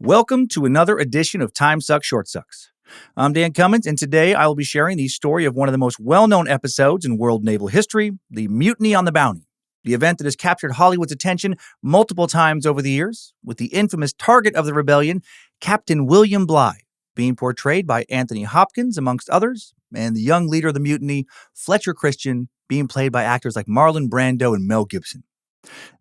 Welcome to another edition of Time Sucks, Short Sucks. I'm Dan Cummins, and today I will be sharing the story of one of the most well-known episodes in world naval history, the Mutiny on the Bounty, the event that has captured Hollywood's attention multiple times over the years, with the infamous target of the rebellion, Captain William Bligh, being portrayed by Anthony Hopkins, amongst others, and the young leader of the mutiny, Fletcher Christian, being played by actors like Marlon Brando and Mel Gibson.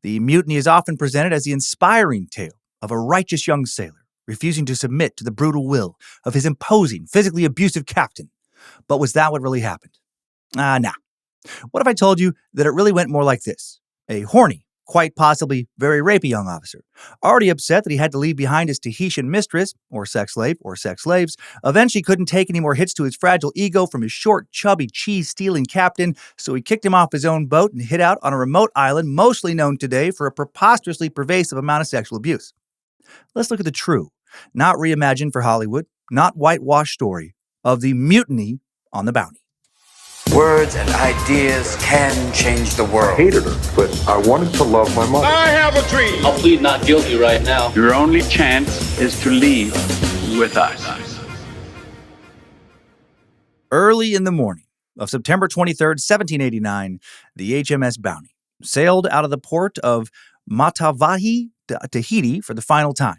The mutiny is often presented as the inspiring tale of a righteous young sailor refusing to submit to the brutal will of his imposing, physically abusive captain. But was that what really happened? Nah. What if I told you that it really went more like this? A horny, quite possibly very rapey young officer, already upset that he had to leave behind his Tahitian mistress, or sex slave, or sex slaves, eventually couldn't take any more hits to his fragile ego from his short, chubby, cheese-stealing captain, so he kicked him off his own boat and hid out on a remote island mostly known today for a preposterously pervasive amount of sexual abuse. Let's look at the true, not reimagined for Hollywood, not whitewashed story of the mutiny on the Bounty. Words and ideas can change the world. I hated her, but I wanted to love my mother. I have a dream. I'll plead not guilty right now. Your only chance is to leave with us. Early in the morning of September 23rd, 1789, the HMS Bounty sailed out of the port of Matavai, Tahiti, for the final time.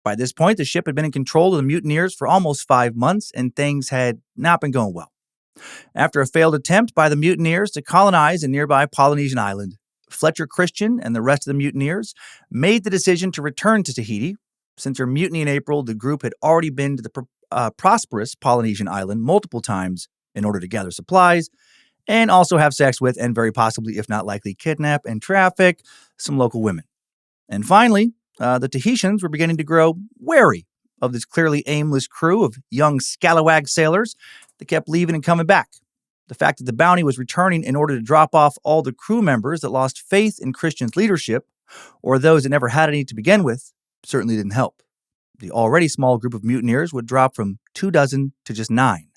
By this point, the ship had been in control of the mutineers for almost 5 months, and things had not been going well. After a failed attempt by the mutineers to colonize a nearby Polynesian island, Fletcher Christian and the rest of the mutineers made the decision to return to Tahiti. Since their mutiny in April, the group had already been to the prosperous Polynesian island multiple times in order to gather supplies and also have sex with, and very possibly, if not likely, kidnap and traffic some local women. And finally, the Tahitians were beginning to grow wary of this clearly aimless crew of young scalawag sailors that kept leaving and coming back. The fact that the Bounty was returning in order to drop off all the crew members that lost faith in Christian's leadership, or those that never had any to begin with, certainly didn't help. The already small group of mutineers would drop from 24 to just 9.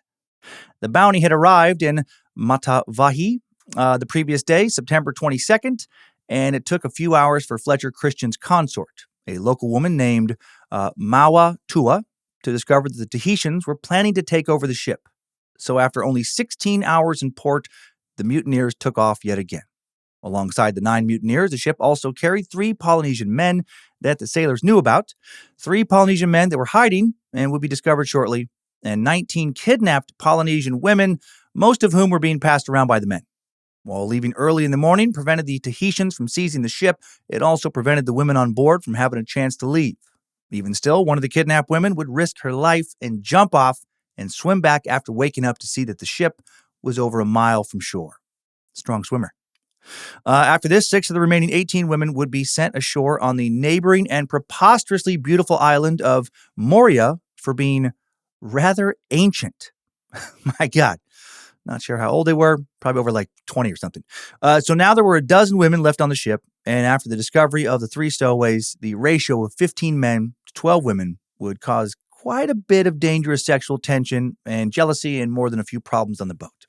The Bounty had arrived in Matavai the previous day, September 22nd, and it took a few hours for Fletcher Christian's consort, a local woman named Maua Tua, to discover that the Tahitians were planning to take over the ship. So after only 16 hours in port, the mutineers took off yet again. Alongside the 9 mutineers, the ship also carried 3 Polynesian men that the sailors knew about, 3 Polynesian men that were hiding and would be discovered shortly, and 19 kidnapped Polynesian women, most of whom were being passed around by the men. While leaving early in the morning prevented the Tahitians from seizing the ship, it also prevented the women on board from having a chance to leave. Even still, one of the kidnapped women would risk her life and jump off and swim back after waking up to see that the ship was over a mile from shore. Strong swimmer. After this, 6 of the remaining 18 women would be sent ashore on the neighboring and preposterously beautiful island of Moria for being rather ancient. My God. Not sure how old they were, probably over like 20 or something. So now there were a dozen women left on the ship, and after the discovery of the 3 stowaways, the ratio of 15 men to 12 women would cause quite a bit of dangerous sexual tension and jealousy and more than a few problems on the boat.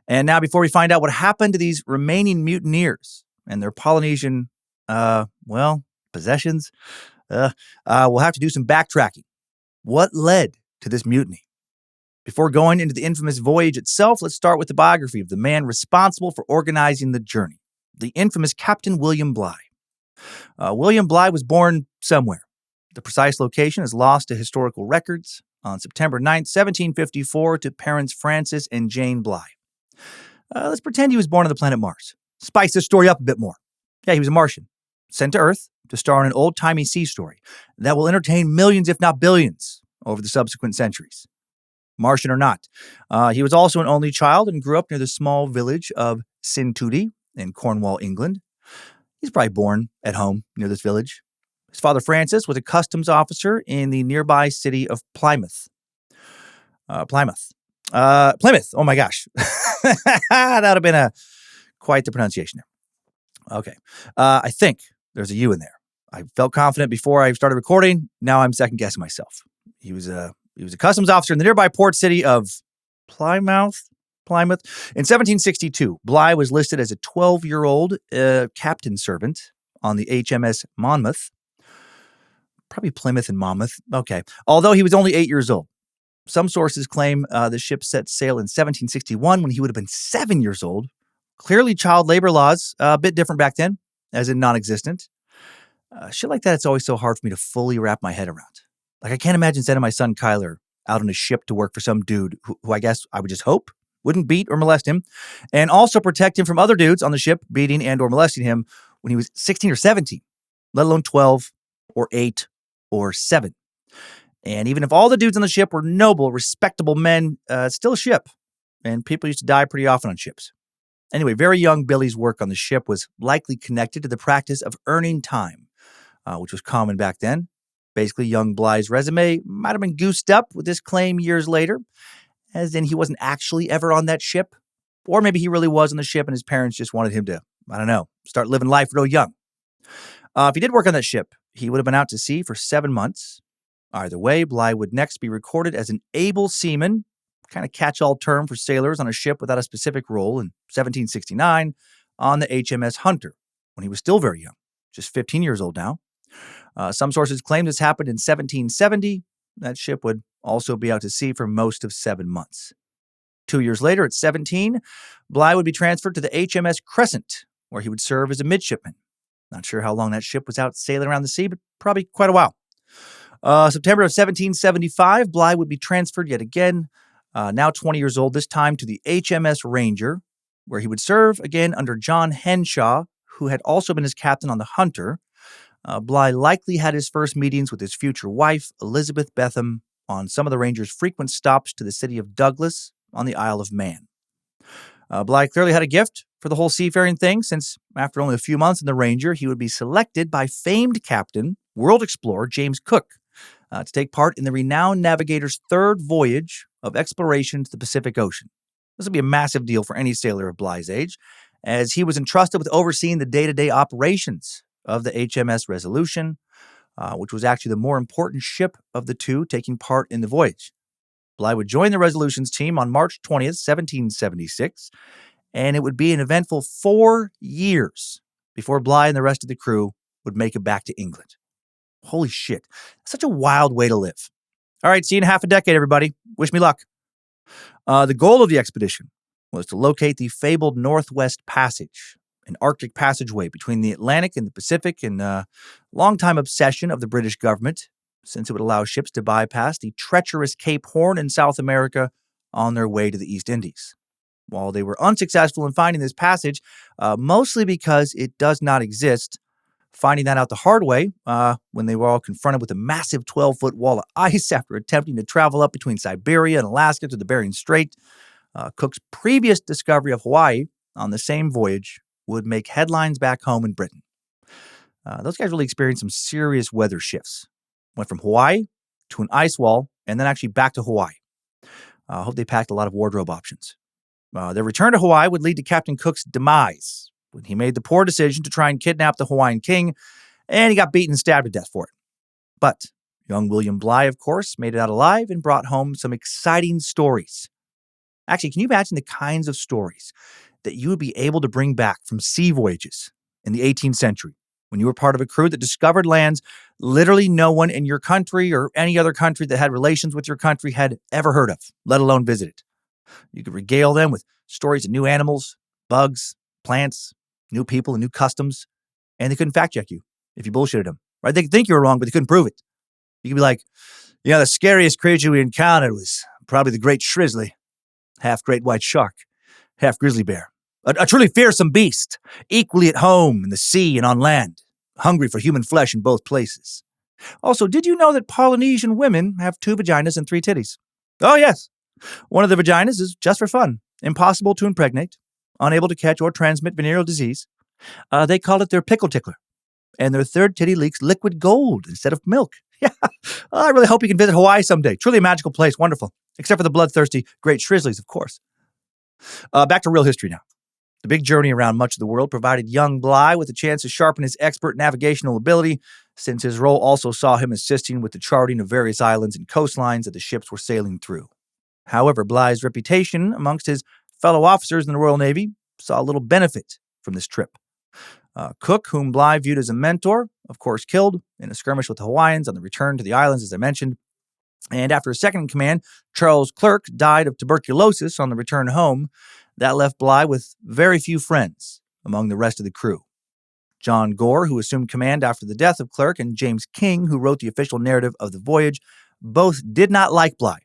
And now before we find out what happened to these remaining mutineers and their Polynesian, possessions, we'll have to do some backtracking. What led to this mutiny? Before going into the infamous voyage itself, let's start with the biography of the man responsible for organizing the journey, the infamous Captain William Bligh. William Bligh was born somewhere. The precise location is lost to historical records on September 9th, 1754, to parents Francis and Jane Bligh. Let's pretend he was born on the planet Mars. Spice this story up a bit more. Yeah, he was a Martian, sent to Earth to star in an old-timey sea story that will entertain millions, if not billions, over the subsequent centuries. Martian or not, he was also an only child and grew up near the small village of Tubuai in Cornwall, England. He's probably born at home near this village. His father, Francis, was a customs officer in the nearby city of Plymouth. Plymouth. Oh my gosh. That would have been quite the pronunciation there. Okay. I think there's a U in there. I felt confident before I started recording. Now I'm second guessing myself. He was a customs officer in the nearby port city of Plymouth. In 1762, Bligh was listed as a 12-year-old captain servant on the HMS Monmouth. Probably Plymouth and Monmouth. Okay. Although he was only 8 years old. Some sources claim the ship set sail in 1761 when he would have been 7 years old. Clearly, child labor laws, a bit different back then, as in non-existent. Shit like that, it's always so hard for me to fully wrap my head around. Like, I can't imagine sending my son Kyler out on a ship to work for some dude who I guess I would just hope wouldn't beat or molest him, and also protect him from other dudes on the ship beating and or molesting him when he was 16 or 17, let alone 12 or 8 or 7. And even if all the dudes on the ship were noble, respectable men, it's still a ship, and people used to die pretty often on ships. Anyway, very young Billy's work on the ship was likely connected to the practice of earning time, which was common back then. Basically, young Bligh's resume might have been goosed up with this claim years later, as in he wasn't actually ever on that ship. Or maybe he really was on the ship and his parents just wanted him to, I don't know, start living life real young. If he did work on that ship, he would have been out to sea for 7 months. Either way, Bligh would next be recorded as an able seaman, kind of catch-all term for sailors on a ship without a specific role, in 1769 on the HMS Hunter, when he was still very young, just 15 years old now. Some sources claim this happened in 1770. That ship would also be out to sea for most of 7 months. 2 years later, at 17, Bligh would be transferred to the HMS Crescent, where he would serve as a midshipman. Not sure how long that ship was out sailing around the sea, but probably quite a while. September of 1775, Bligh would be transferred yet again, now 20 years old, this time to the HMS Ranger, where he would serve again under John Henshaw, who had also been his captain on the Hunter. Bligh likely had his first meetings with his future wife, Elizabeth Betham, on some of the Ranger's frequent stops to the city of Douglas on the Isle of Man. Bligh clearly had a gift for the whole seafaring thing, since after only a few months in the Ranger, he would be selected by famed captain, world explorer James Cook, to take part in the renowned navigator's third voyage of exploration to the Pacific Ocean. This would be a massive deal for any sailor of Bligh's age, as he was entrusted with overseeing the day-to-day operations of the HMS Resolution, which was actually the more important ship of the two taking part in the voyage. Bligh would join the Resolution's team on March 20th, 1776, and it would be an eventful 4 years before Bligh and the rest of the crew would make it back to England. Holy shit. Such a wild way to live. All right, see you in half a decade, everybody. Wish me luck. The goal of the expedition was to locate the fabled Northwest Passage, an Arctic passageway between the Atlantic and the Pacific, and a long-time obsession of the British government, since it would allow ships to bypass the treacherous Cape Horn in South America on their way to the East Indies. While they were unsuccessful in finding this passage, mostly because it does not exist, finding that out the hard way when they were all confronted with a massive 12-foot wall of ice after attempting to travel up between Siberia and Alaska to the Bering Strait, Cook's previous discovery of Hawaii on the same voyage would make headlines back home in Britain. Those guys really experienced some serious weather shifts. Went from Hawaii to an ice wall and then actually back to Hawaii. I hope they packed a lot of wardrobe options. Their return to Hawaii would lead to Captain Cook's demise when he made the poor decision to try and kidnap the Hawaiian king, and he got beaten and stabbed to death for it. But young William Bligh, of course, made it out alive and brought home some exciting stories. Actually, can you imagine the kinds of stories that you would be able to bring back from sea voyages in the 18th century when you were part of a crew that discovered lands literally no one in your country or any other country that had relations with your country had ever heard of, let alone visited? You could regale them with stories of new animals, bugs, plants, new people, and new customs, and they couldn't fact-check you if you bullshitted them. Right? They could think you were wrong, but they couldn't prove it. You could be like, the scariest creature we encountered was probably the great shrizzly, half great white shark, half grizzly bear. A truly fearsome beast, equally at home in the sea and on land, hungry for human flesh in both places. Also, did you know that Polynesian women have 2 vaginas and 3 titties? Oh, yes. One of the vaginas is just for fun, impossible to impregnate, unable to catch or transmit venereal disease. They call it their pickle tickler. And their 3rd titty leaks liquid gold instead of milk. Yeah, I really hope you can visit Hawaii someday. Truly a magical place, wonderful. Except for the bloodthirsty great shrizzlies, of course. Back to real history now. The big journey around much of the world provided young Bligh with a chance to sharpen his expert navigational ability, since his role also saw him assisting with the charting of various islands and coastlines that the ships were sailing through. However, Bligh's reputation amongst his fellow officers in the Royal Navy saw little benefit from this trip. Cook, whom Bligh viewed as a mentor, of course killed in a skirmish with the Hawaiians on the return to the islands, as I mentioned. And after a second in command, Charles Clerke died of tuberculosis on the return home. That left Bligh with very few friends among the rest of the crew. John Gore, who assumed command after the death of Clerke, and James King, who wrote the official narrative of the voyage, both did not like Bligh.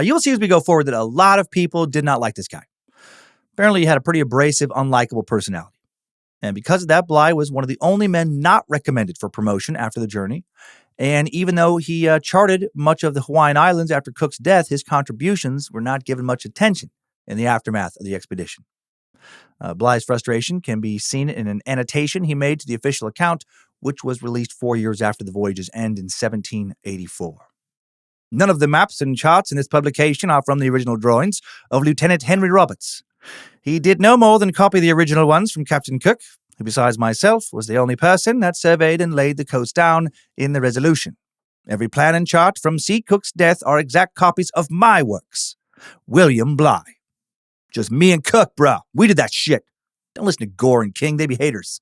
You'll see as we go forward that a lot of people did not like this guy. Apparently, he had a pretty abrasive, unlikable personality. And because of that, Bligh was one of the only men not recommended for promotion after the journey. And even though he charted much of the Hawaiian Islands after Cook's death, his contributions were not given much attention in the aftermath of the expedition. Bligh's frustration can be seen in an annotation he made to the official account, which was released 4 years after the voyage's end in 1784. None of the maps and charts in this publication are from the original drawings of Lieutenant Henry Roberts. He did no more than copy the original ones from Captain Cook, who besides myself was the only person that surveyed and laid the coast down in the Resolution. Every plan and chart from C. Cook's death are exact copies of my works. William Bligh. Just me and Cook, bruh. We did that shit. Don't listen to Gore and King. They be haters.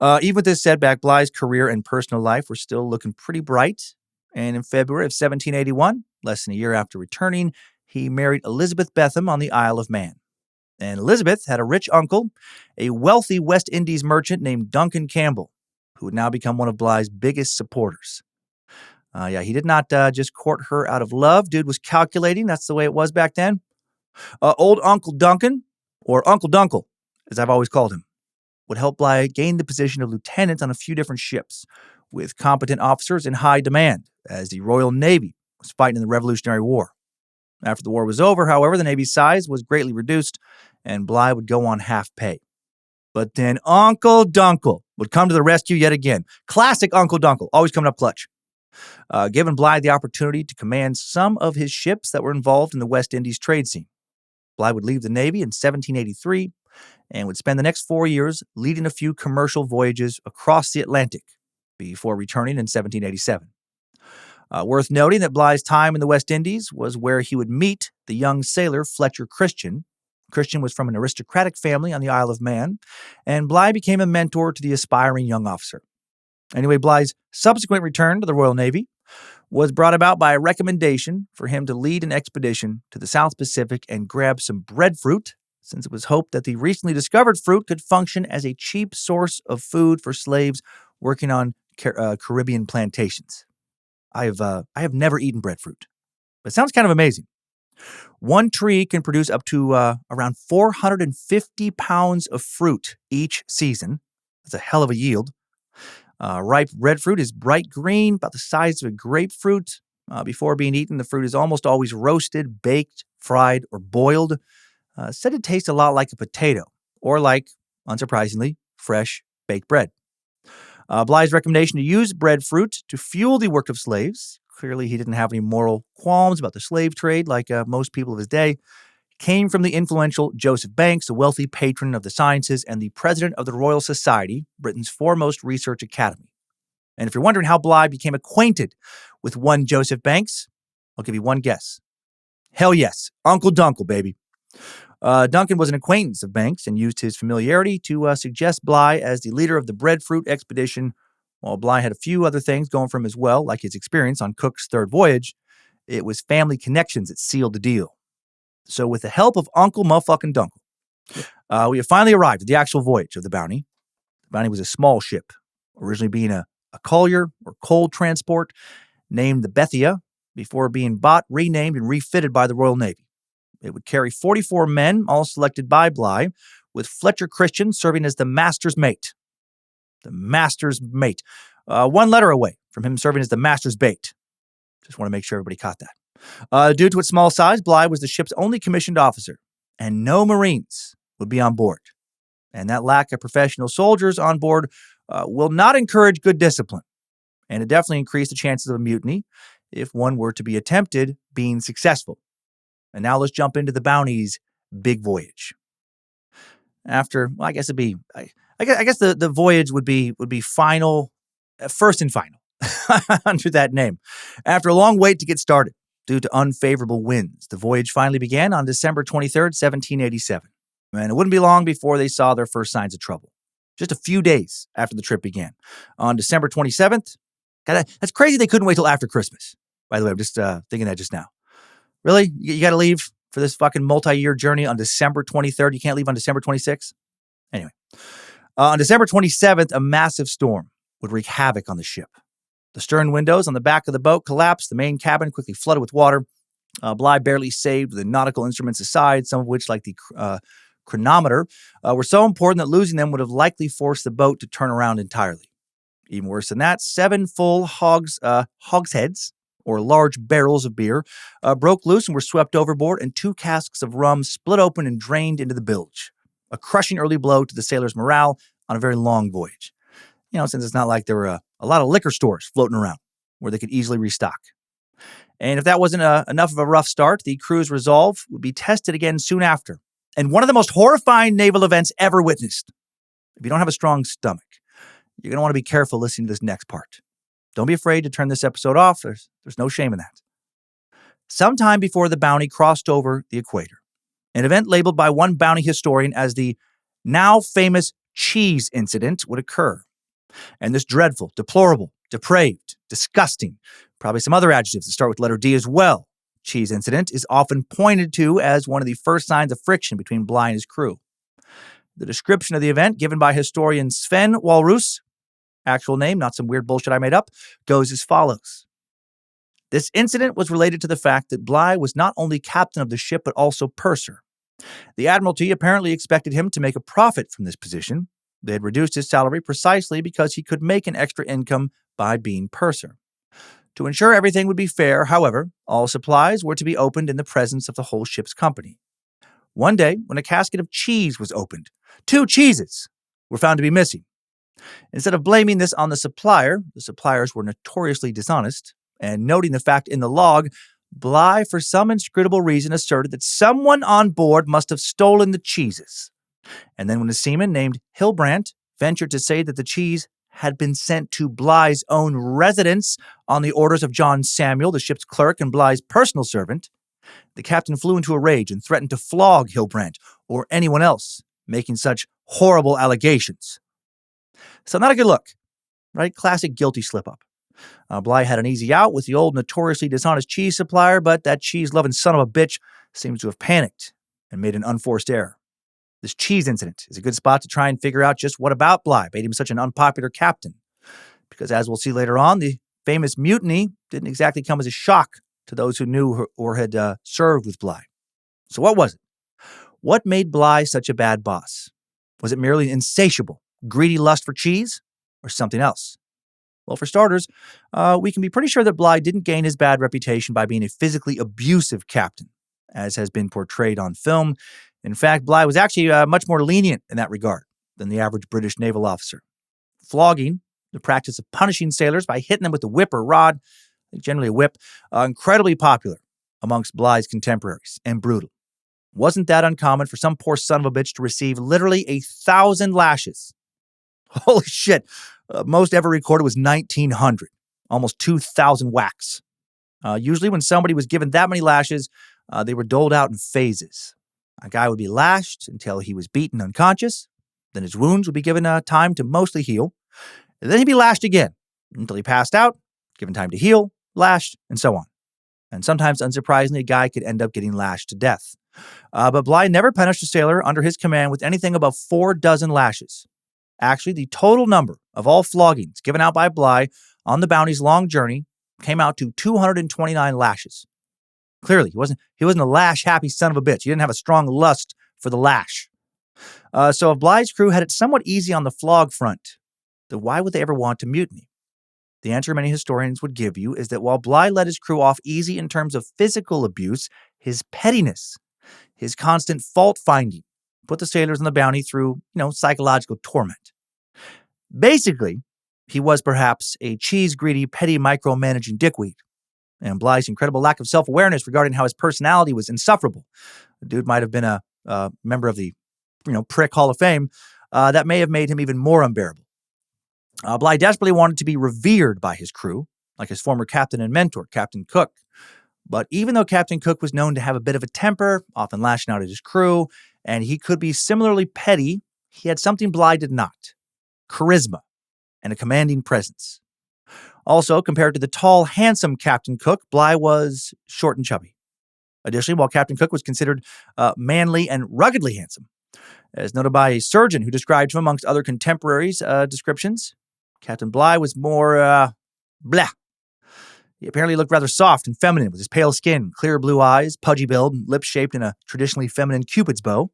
Even with this setback, Bligh's career and personal life were still looking pretty bright. And in February of 1781, less than a year after returning, he married Elizabeth Betham on the Isle of Man. And Elizabeth had a rich uncle, a wealthy West Indies merchant named Duncan Campbell, who would now become one of Bligh's biggest supporters. He did not just court her out of love. Dude was calculating. That's the way it was back then. Old Uncle Duncan, or Uncle Dunkle, as I've always called him, would help Bligh gain the position of lieutenant on a few different ships, with competent officers in high demand, as the Royal Navy was fighting in the Revolutionary War. After the war was over, however, the Navy's size was greatly reduced, and Bligh would go on half pay. But then Uncle Dunkle would come to the rescue yet again. Classic Uncle Dunkle, always coming up clutch. Giving Bligh the opportunity to command some of his ships that were involved in the West Indies trade scene. Bligh would leave the Navy in 1783 and would spend the next 4 years leading a few commercial voyages across the Atlantic before returning in 1787. Worth noting that Bligh's time in the West Indies was where he would meet the young sailor Fletcher Christian. Christian was from an aristocratic family on the Isle of Man, and Bligh became a mentor to the aspiring young officer. Anyway, Bligh's subsequent return to the Royal Navy was brought about by a recommendation for him to lead an expedition to the South Pacific and grab some breadfruit, since it was hoped that the recently discovered fruit could function as a cheap source of food for slaves working on Caribbean plantations. I have never eaten breadfruit, but it sounds kind of amazing. One tree can produce up to around 450 pounds of fruit each season. That's a hell of a yield. Ripe breadfruit is bright green, about the size of a grapefruit. Before being eaten, the fruit is almost always roasted, baked, fried, or boiled. Said it tastes a lot like a potato, or like, unsurprisingly, fresh baked bread. Bligh's recommendation to use breadfruit to fuel the work of slaves, clearly he didn't have any moral qualms about the slave trade like most people of his day, came from the influential Joseph Banks, a wealthy patron of the sciences and the president of the Royal Society, Britain's foremost research academy. And if you're wondering how Bligh became acquainted with one Joseph Banks, I'll give you one guess. Hell yes, Uncle Dunkle, baby. Duncan was an acquaintance of Banks and used his familiarity to suggest Bligh as the leader of the breadfruit expedition. While Bligh had a few other things going for him as well, like his experience on Cook's third voyage, it was family connections that sealed the deal. So with the help of Uncle motherfucking Dunkle, we have finally arrived at the actual voyage of the Bounty. The Bounty was a small ship, originally being a collier or coal transport named the Bethia, before being bought, renamed, and refitted by the Royal Navy. It would carry 44 men, all selected by Bligh, with Fletcher Christian serving as the master's mate. The master's mate. One letter away from him serving as the master's bait. Just want to make sure everybody caught that. Due to its small size, Bligh was the ship's only commissioned officer, and no Marines would be on board. And that lack of professional soldiers on board will not encourage good discipline, and it definitely increased the chances of a mutiny if one were to be attempted being successful. And now let's jump into the Bounty's big voyage. After, well, I guess it'd be, I guess the voyage would be final, first and final, under that name. After a long wait to get started, due to unfavorable winds, the voyage finally began on December 23rd, 1787. And it wouldn't be long before they saw their first signs of trouble. just a few days after the trip began. On December 27th, that's crazy they couldn't wait till after Christmas. By the way, I'm just thinking that just now. Really? You got to leave for this fucking multi-year journey on December 23rd? You can't leave on December 26th? Anyway, on December 27th, a massive storm would wreak havoc on the ship. The stern windows on the back of the boat collapsed. The main cabin quickly flooded with water. Bligh barely saved with the nautical instruments aside, some of which, like the chronometer, were so important that losing them would have likely forced the boat to turn around entirely. Even worse than that, 7 full hogsheads, or large barrels of beer, broke loose and were swept overboard, and 2 casks of rum split open and drained into the bilge. A crushing early blow to the sailors' morale on a very long voyage. Since it's not like there were a lot of liquor stores floating around where they could easily restock. And if that wasn't enough of a rough start, the crew's resolve would be tested again soon after. And one of the most horrifying naval events ever witnessed. If you don't have a strong stomach, you're going to want to be careful listening to this next part. Don't be afraid to turn this episode off. There's no shame in that. Sometime before the Bounty crossed over the equator, an event labeled by one Bounty historian as the now famous cheese incident would occur. And this dreadful, deplorable, depraved, disgusting, probably some other adjectives that start with letter D as well, cheese incident is often pointed to as one of the first signs of friction between Bligh and his crew. The description of the event given by historian Sven Walrus, actual name, not some weird bullshit I made up, goes as follows. This incident was related to the fact that Bligh was not only captain of the ship but also purser. The Admiralty apparently expected him to make a profit from this position. They had reduced his salary precisely because he could make an extra income by being purser. To ensure everything would be fair, however, all supplies were to be opened in the presence of the whole ship's company. One day, when a casket of cheese was opened, 2 cheeses were found to be missing. Instead of blaming this on the suppliers were notoriously dishonest, and noting the fact in the log, Bligh, for some inscrutable reason, asserted that someone on board must have stolen the cheeses. And then when a seaman named Hilbrandt ventured to say that the cheese had been sent to Bligh's own residence on the orders of John Samuel, the ship's clerk and Bligh's personal servant, the captain flew into a rage and threatened to flog Hilbrandt or anyone else making such horrible allegations. So not a good look, right? Classic guilty slip-up. Bligh had an easy out with the old notoriously dishonest cheese supplier, but that cheese-loving son of a bitch seems to have panicked and made an unforced error. This cheese incident is a good spot to try and figure out just what about Bligh made him such an unpopular captain. Because as we'll see later on, the famous mutiny didn't exactly come as a shock to those who knew or had served with Bligh. So what was it? What made Bligh such a bad boss? Was it merely an insatiable, greedy lust for cheese, or something else? Well, for starters, we can be pretty sure that Bligh didn't gain his bad reputation by being a physically abusive captain, as has been portrayed on film. In fact, Bligh was actually much more lenient in that regard than the average British naval officer. Flogging, the practice of punishing sailors by hitting them with a whip or rod, generally a whip, incredibly popular amongst Bligh's contemporaries and brutal. Wasn't that uncommon for some poor son of a bitch to receive literally 1,000 lashes? Holy shit. Most ever recorded was 1,900, almost 2,000 whacks. Usually when somebody was given that many lashes, they were doled out in phases. A guy would be lashed until he was beaten unconscious. Then his wounds would be given time to mostly heal. And then he'd be lashed again until he passed out, given time to heal, lashed, and so on. And sometimes, unsurprisingly, a guy could end up getting lashed to death. But Bligh never punished a sailor under his command with anything above 4 dozen lashes. Actually, the total number of all floggings given out by Bligh on the Bounty's long journey came out to 229 lashes. Clearly, he wasn't a lash-happy son of a bitch. He didn't have a strong lust for the lash. So if Bligh's crew had it somewhat easy on the flog front, then why would they ever want to mutiny? The answer many historians would give you is that while Bligh let his crew off easy in terms of physical abuse, his pettiness, his constant fault-finding, put the sailors on the Bounty through, psychological torment. Basically, he was perhaps a cheese-greedy, petty, micromanaging dickweed. And Bligh's incredible lack of self-awareness regarding how his personality was insufferable. The dude might have been a member of the, prick Hall of Fame. That may have made him even more unbearable. Bligh desperately wanted to be revered by his crew, like his former captain and mentor, Captain Cook. But even though Captain Cook was known to have a bit of a temper, often lashing out at his crew, and he could be similarly petty, he had something Bligh did not. charisma, and a commanding presence. Also, compared to the tall, handsome Captain Cook, Bligh was short and chubby. Additionally, while Captain Cook was considered manly and ruggedly handsome, as noted by a surgeon who described him amongst other contemporaries' descriptions, Captain Bligh was more blah. He apparently looked rather soft and feminine with his pale skin, clear blue eyes, pudgy build, and lips shaped in a traditionally feminine Cupid's bow.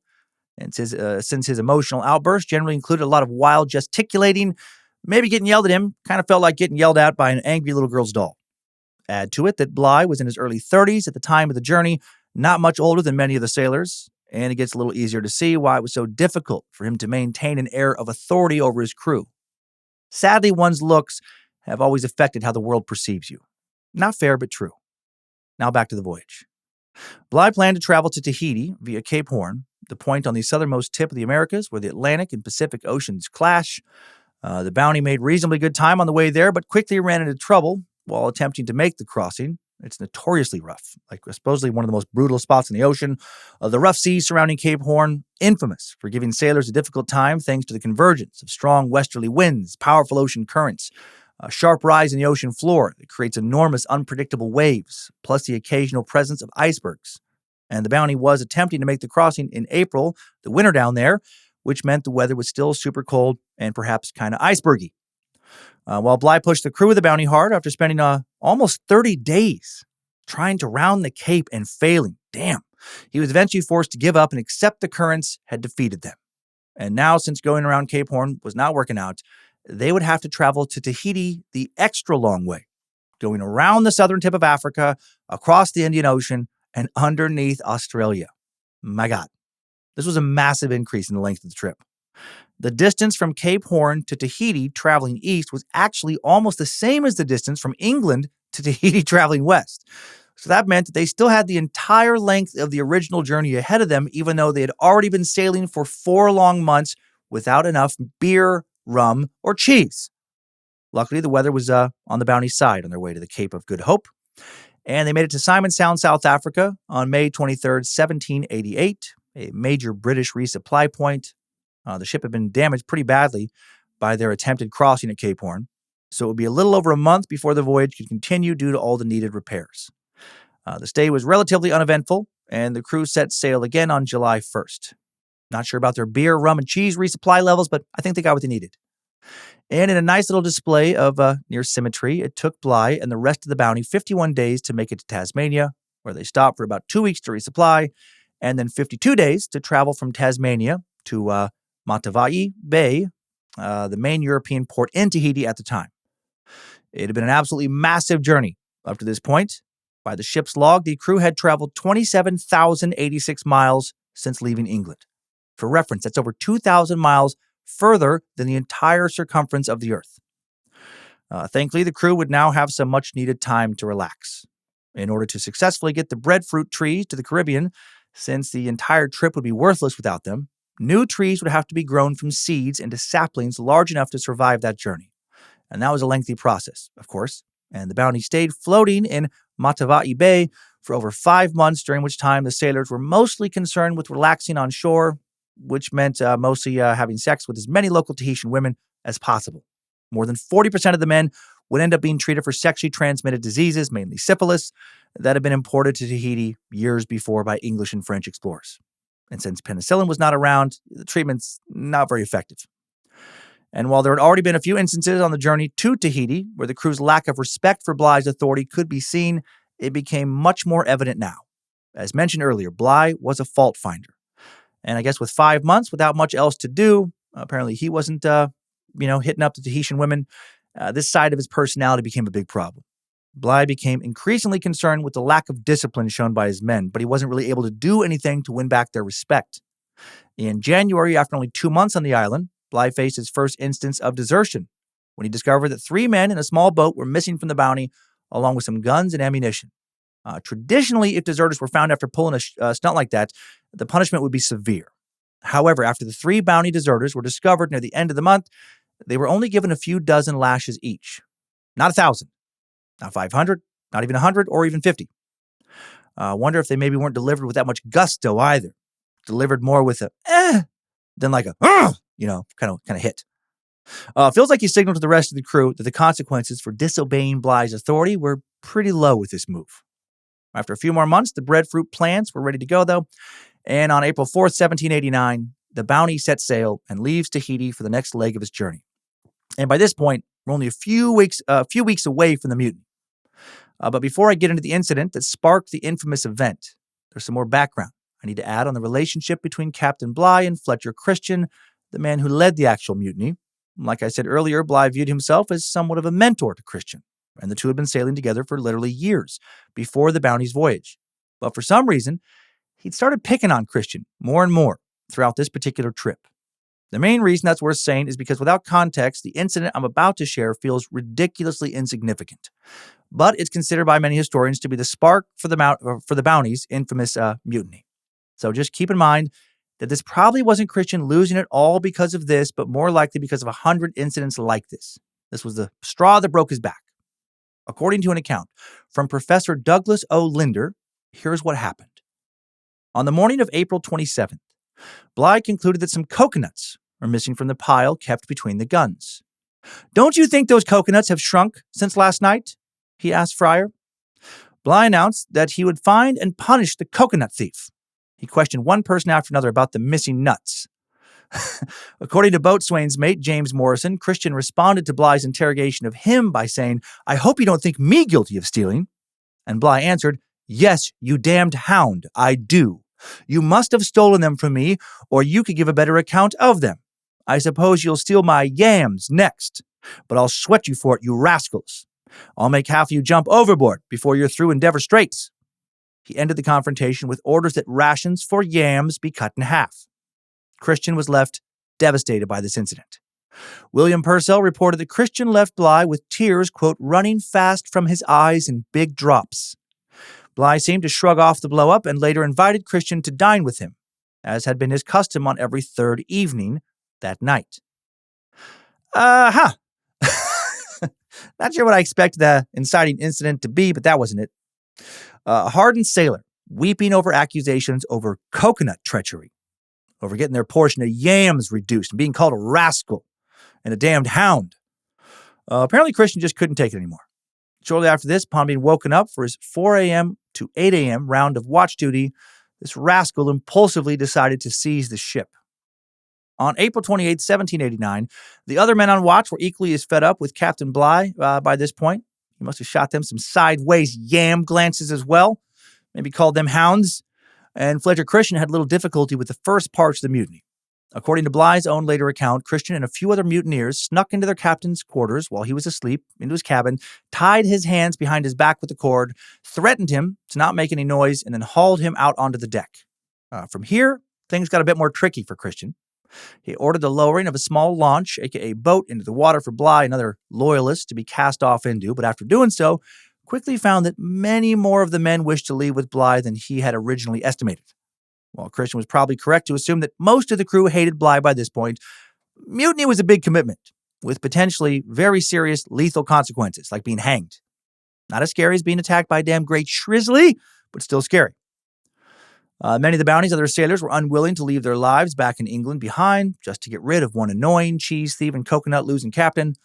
And since his emotional outbursts generally included a lot of wild gesticulating, maybe getting yelled at him kind of felt like getting yelled at by an angry little girl's doll. Add to it that Bligh was in his early 30s at the time of the journey, not much older than many of the sailors, and it gets a little easier to see why it was so difficult for him to maintain an air of authority over his crew. Sadly, one's looks have always affected how the world perceives you. Not fair, but true. Now back to the voyage. Bligh planned to travel to Tahiti via Cape Horn, the point on the southernmost tip of the Americas where the Atlantic and Pacific Oceans clash. The Bounty made reasonably good time on the way there, but quickly ran into trouble while attempting to make the crossing. It's notoriously rough, like supposedly one of the most brutal spots in the ocean. The rough seas surrounding Cape Horn, infamous for giving sailors a difficult time thanks to the convergence of strong westerly winds, powerful ocean currents, a sharp rise in the ocean floor that creates enormous unpredictable waves, plus the occasional presence of icebergs. And the Bounty was attempting to make the crossing in April, the winter down there, which meant the weather was still super cold and perhaps kind of icebergy. While Bligh pushed the crew of the Bounty hard after spending almost 30 days trying to round the Cape and failing, he was eventually forced to give up and accept the currents had defeated them. And now, since going around Cape Horn was not working out, they would have to travel to Tahiti the extra long way, going around the southern tip of Africa, across the Indian Ocean, and underneath Australia. My God, this was a massive increase in the length of the trip. The distance from Cape Horn to Tahiti traveling east was actually almost the same as the distance from England to Tahiti traveling west. So that meant that they still had the entire length of the original journey ahead of them, even though they had already been sailing for 4 long months without enough beer, rum, or cheese. Luckily, the weather was on the Bounty's side on their way to the Cape of Good Hope, and they made it to Simon Sound, South Africa on May 23rd, 1788, a major British resupply point. The ship had been damaged pretty badly by their attempted crossing at Cape Horn, so it would be a little over a month before the voyage could continue due to all the needed repairs. The stay was relatively uneventful, and the crew set sail again on July 1st. Not sure about their beer, rum, and cheese resupply levels, but I think they got what they needed. And in a nice little display of near symmetry, it took Bligh and the rest of the Bounty 51 days to make it to Tasmania, where they stopped for about 2 weeks to resupply, and then 52 days to travel from Tasmania to Matavai Bay, the main European port in Tahiti at the time. It had been an absolutely massive journey up to this point. By the ship's log, the crew had traveled 27,086 miles since leaving England. For reference, that's over 2,000 miles further than the entire circumference of the Earth. Thankfully, the crew would now have some much-needed time to relax. In order to successfully get the breadfruit trees to the Caribbean, since the entire trip would be worthless without them, new trees would have to be grown from seeds into saplings large enough to survive that journey. And that was a lengthy process, of course, and the Bounty stayed floating in Matavai Bay for over 5 months, during which time the sailors were mostly concerned with relaxing on shore, which meant mostly having sex with as many local Tahitian women as possible. More than 40% of the men would end up being treated for sexually transmitted diseases, mainly syphilis, that had been imported to Tahiti years before by English and French explorers. And since penicillin was not around, the treatment's not very effective. And while there had already been a few instances on the journey to Tahiti where the crew's lack of respect for Bligh's authority could be seen, it became much more evident now. As mentioned earlier, Bligh was a fault finder. And I guess with 5 months without much else to do, apparently he wasn't, hitting up the Tahitian women. This side of his personality became a big problem. Bligh became increasingly concerned with the lack of discipline shown by his men, but he wasn't really able to do anything to win back their respect. In January, after only 2 months on the island, Bligh faced his first instance of desertion when he discovered that 3 men in a small boat were missing from the Bounty, along with some guns and ammunition. Traditionally, if deserters were found after pulling a stunt like that, the punishment would be severe. However, after the 3 Bounty deserters were discovered near the end of the month, they were only given a few dozen lashes each. Not 1,000, not 500, not even 100, or even 50. I wonder if they maybe weren't delivered with that much gusto either. Delivered more with a than like a kind of hit. Feels like he signaled to the rest of the crew that the consequences for disobeying Bligh's authority were pretty low with this move. After a few more months, the breadfruit plants were ready to go, though, and on April 4th, 1789, the Bounty set sail and leaves Tahiti for the next leg of its journey. And by this point, we're only a few weeks away from the mutiny. But before I get into the incident that sparked the infamous event, there's some more background I need to add on the relationship between Captain Bligh and Fletcher Christian, the man who led the actual mutiny. Like I said earlier, Bligh viewed himself as somewhat of a mentor to Christian, and the two had been sailing together for literally years before the Bounty's voyage. But for some reason, he'd started picking on Christian more and more throughout this particular trip. The main reason that's worth saying is because without context, the incident I'm about to share feels ridiculously insignificant. But it's considered by many historians to be the spark for the Bounty's infamous mutiny. So just keep in mind that this probably wasn't Christian losing it all because of this, but more likely because of 100 incidents like this. This was the straw that broke his back. According to an account from Professor Douglas O. Linder, here's what happened. On the morning of April 27th, Bligh concluded that some coconuts are missing from the pile kept between the guns. "Don't you think those coconuts have shrunk since last night?" he asked Fryer. Bligh announced that he would find and punish the coconut thief. He questioned one person after another about the missing nuts. According to boatswain's mate James Morrison, Christian responded to Bligh's interrogation of him by saying, "I hope you don't think me guilty of stealing." And Bligh answered, "Yes, you damned hound, I do. You must have stolen them from me, or you could give a better account of them. I suppose you'll steal my yams next, but I'll sweat you for it, you rascals. I'll make half of you jump overboard before you're through Endeavour Straits." He ended the confrontation with orders that rations for yams be cut in half. Christian was left devastated by this incident. William Purcell reported that Christian left Bligh with tears, quote, "running fast from his eyes in big drops." Bligh seemed to shrug off the blow-up and later invited Christian to dine with him, as had been his custom on every third evening that night. Not sure what I expected the inciting incident to be, but that wasn't it. A hardened sailor weeping over accusations over coconut treachery, over getting their portion of yams reduced and being called a rascal and a damned hound. Apparently Christian just couldn't take it anymore. Shortly after this, upon being woken up for his 4 a.m. to 8 a.m. round of watch duty, this rascal impulsively decided to seize the ship. On April 28, 1789, the other men on watch were equally as fed up with Captain Bligh by this point. He must have shot them some sideways yam glances as well, maybe called them hounds, and Fletcher Christian had little difficulty with the first parts of the mutiny. According to Bligh's own later account, Christian and a few other mutineers snuck into their captain's quarters while he was asleep, into his cabin, tied his hands behind his back with a cord, threatened him to not make any noise, and then hauled him out onto the deck. From here, things got a bit more tricky for Christian. He ordered the lowering of a small launch, aka boat, into the water for Bligh and other loyalists to be cast off into, but after doing so, quickly found that many more of the men wished to leave with Bligh than he had originally estimated. While Christian was probably correct to assume that most of the crew hated Bligh by this point, mutiny was a big commitment, with potentially very serious lethal consequences, like being hanged. Not as scary as being attacked by a damn great shrizzly, but still scary. Many of the Bounty's other sailors were unwilling to leave their lives back in England behind just to get rid of one annoying cheese thief and coconut losing captain.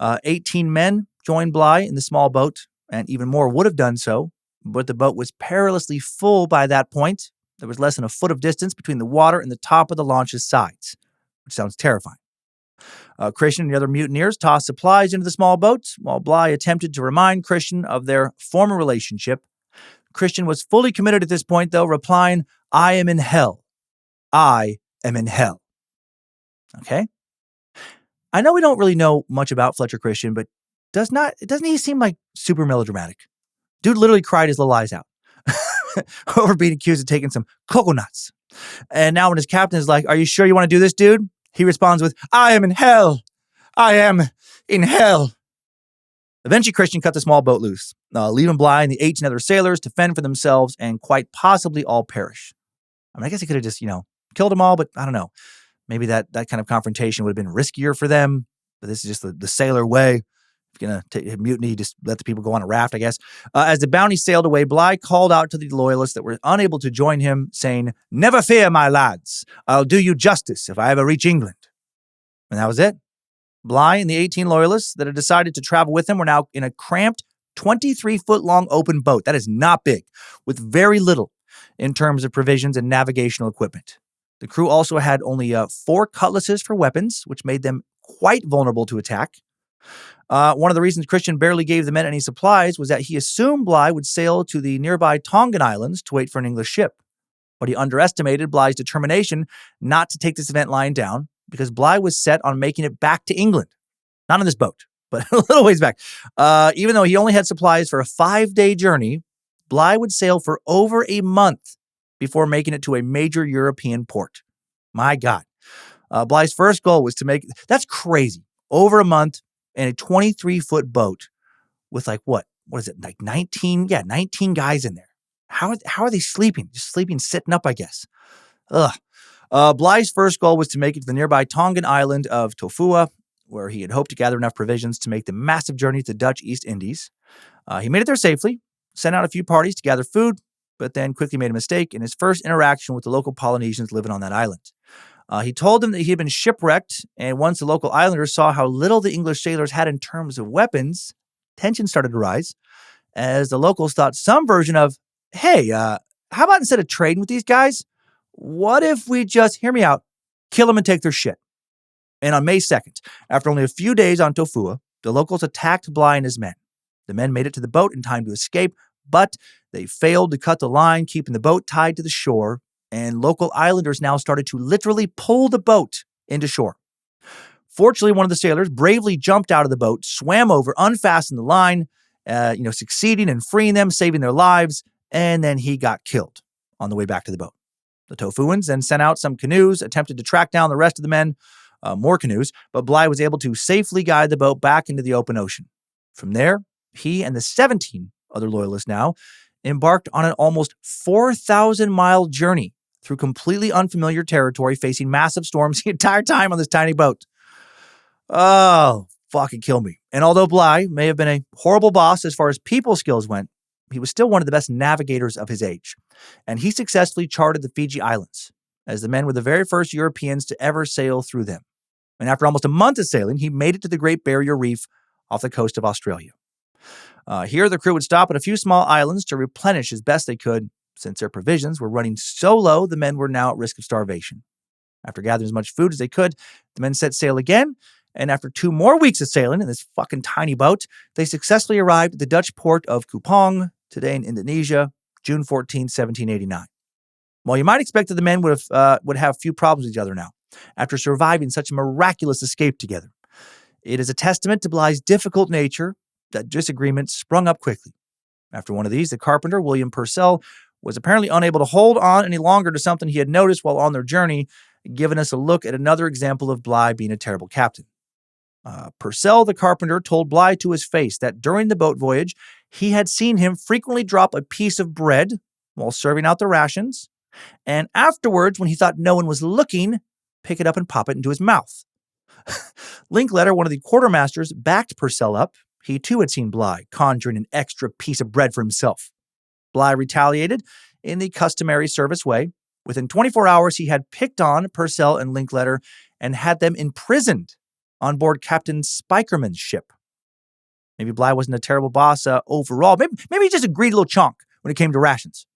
18 men joined Bligh in the small boat, and even more would have done so, but the boat was perilously full by that point. There was less than a foot of distance between the water and the top of the launch's sides, which sounds terrifying. Christian and the other mutineers tossed supplies into the small boat, while Bligh attempted to remind Christian of their former relationship. Christian was fully committed at this point, though, replying, "I am in hell. I am in hell." Okay? I know we don't really know much about Fletcher Christian, but doesn't he seem like super melodramatic? Dude literally cried his little eyes out over being accused of taking some coconuts. And now when his captain is like, "Are you sure you want to do this, dude?" He responds with, "I am in hell. I am in hell." Eventually, Christian cut the small boat loose, leaving Bligh and the 18 other sailors to fend for themselves and quite possibly all perish. I mean, I guess he could have just, killed them all, but I don't know. Maybe that kind of confrontation would have been riskier for them, but this is just the sailor way. If you're going to take a mutiny, just let the people go on a raft, I guess. As the Bounty sailed away, Bligh called out to the loyalists that were unable to join him, saying, "Never fear, my lads. I'll do you justice if I ever reach England." And that was it. Bligh and the 18 loyalists that had decided to travel with him were now in a cramped 23-foot-long open boat. That is not big, with very little in terms of provisions and navigational equipment. The crew also had only 4 cutlasses for weapons, which made them quite vulnerable to attack. One of the reasons Christian barely gave the men any supplies was that he assumed Bligh would sail to the nearby Tongan Islands to wait for an English ship. But he underestimated Bligh's determination not to take this event lying down, because Bligh was set on making it back to England. Not on this boat, but a little ways back. Even though he only had supplies for a 5-day journey, Bligh would sail for over a month before making it to a major European port. My God. Bligh's first goal was to make... That's crazy. Over a month in a 23-foot boat with what is it, 19? Yeah, 19 guys in there. How are they sleeping? Just sleeping, sitting up, I guess. Bligh's first goal was to make it to the nearby Tongan island of Tubuai, where he had hoped to gather enough provisions to make the massive journey to the Dutch East Indies. He made it there safely, sent out a few parties to gather food, but then quickly made a mistake in his first interaction with the local Polynesians living on that island. He told them that he had been shipwrecked, and once the local islanders saw how little the English sailors had in terms of weapons, tension started to rise, as the locals thought some version of, hey, how about instead of trading with these guys, what if we just, hear me out, kill them and take their shit? And on May 2nd, after only a few days on Tubuai, the locals attacked Bligh and his men. The men made it to the boat in time to escape, but they failed to cut the line, keeping the boat tied to the shore, and local islanders now started to literally pull the boat into shore. Fortunately, one of the sailors bravely jumped out of the boat, swam over, unfastened the line, succeeding in freeing them, saving their lives, and then he got killed on the way back to the boat. The Tubuaians then sent out some canoes, attempted to track down the rest of the men, more canoes, but Bligh was able to safely guide the boat back into the open ocean. From there, he and the 17 other loyalists now embarked on an almost 4,000-mile journey through completely unfamiliar territory, facing massive storms the entire time on this tiny boat. Oh, fucking kill me. And although Bligh may have been a horrible boss as far as people skills went, he was still one of the best navigators of his age. And he successfully charted the Fiji Islands, as the men were the very first Europeans to ever sail through them. And after almost a month of sailing, he made it to the Great Barrier Reef off the coast of Australia. Here, the crew would stop at a few small islands to replenish as best they could. Since their provisions were running so low, the men were now at risk of starvation. After gathering as much food as they could, the men set sail again, and after 2 more weeks of sailing in this fucking tiny boat, they successfully arrived at the Dutch port of Kupang, today in Indonesia, June 14, 1789. Well, you might expect that the men would have few problems with each other now, after surviving such a miraculous escape together. It is a testament to Bligh's difficult nature that disagreements sprung up quickly. After one of these, the carpenter, William Purcell, was apparently unable to hold on any longer to something he had noticed while on their journey, giving us a look at another example of Bligh being a terrible captain. Purcell, the carpenter, told Bligh to his face that during the boat voyage, he had seen him frequently drop a piece of bread while serving out the rations, and afterwards, when he thought no one was looking, pick it up and pop it into his mouth. Linkletter, one of the quartermasters, backed Purcell up. He too had seen Bligh conjuring an extra piece of bread for himself. Bligh retaliated in the customary service way. Within 24 hours, he had picked on Purcell and Linkletter and had them imprisoned on board Captain Spikerman's ship. Maybe Bligh wasn't a terrible boss overall. Maybe he just a greedy little chonk when it came to rations.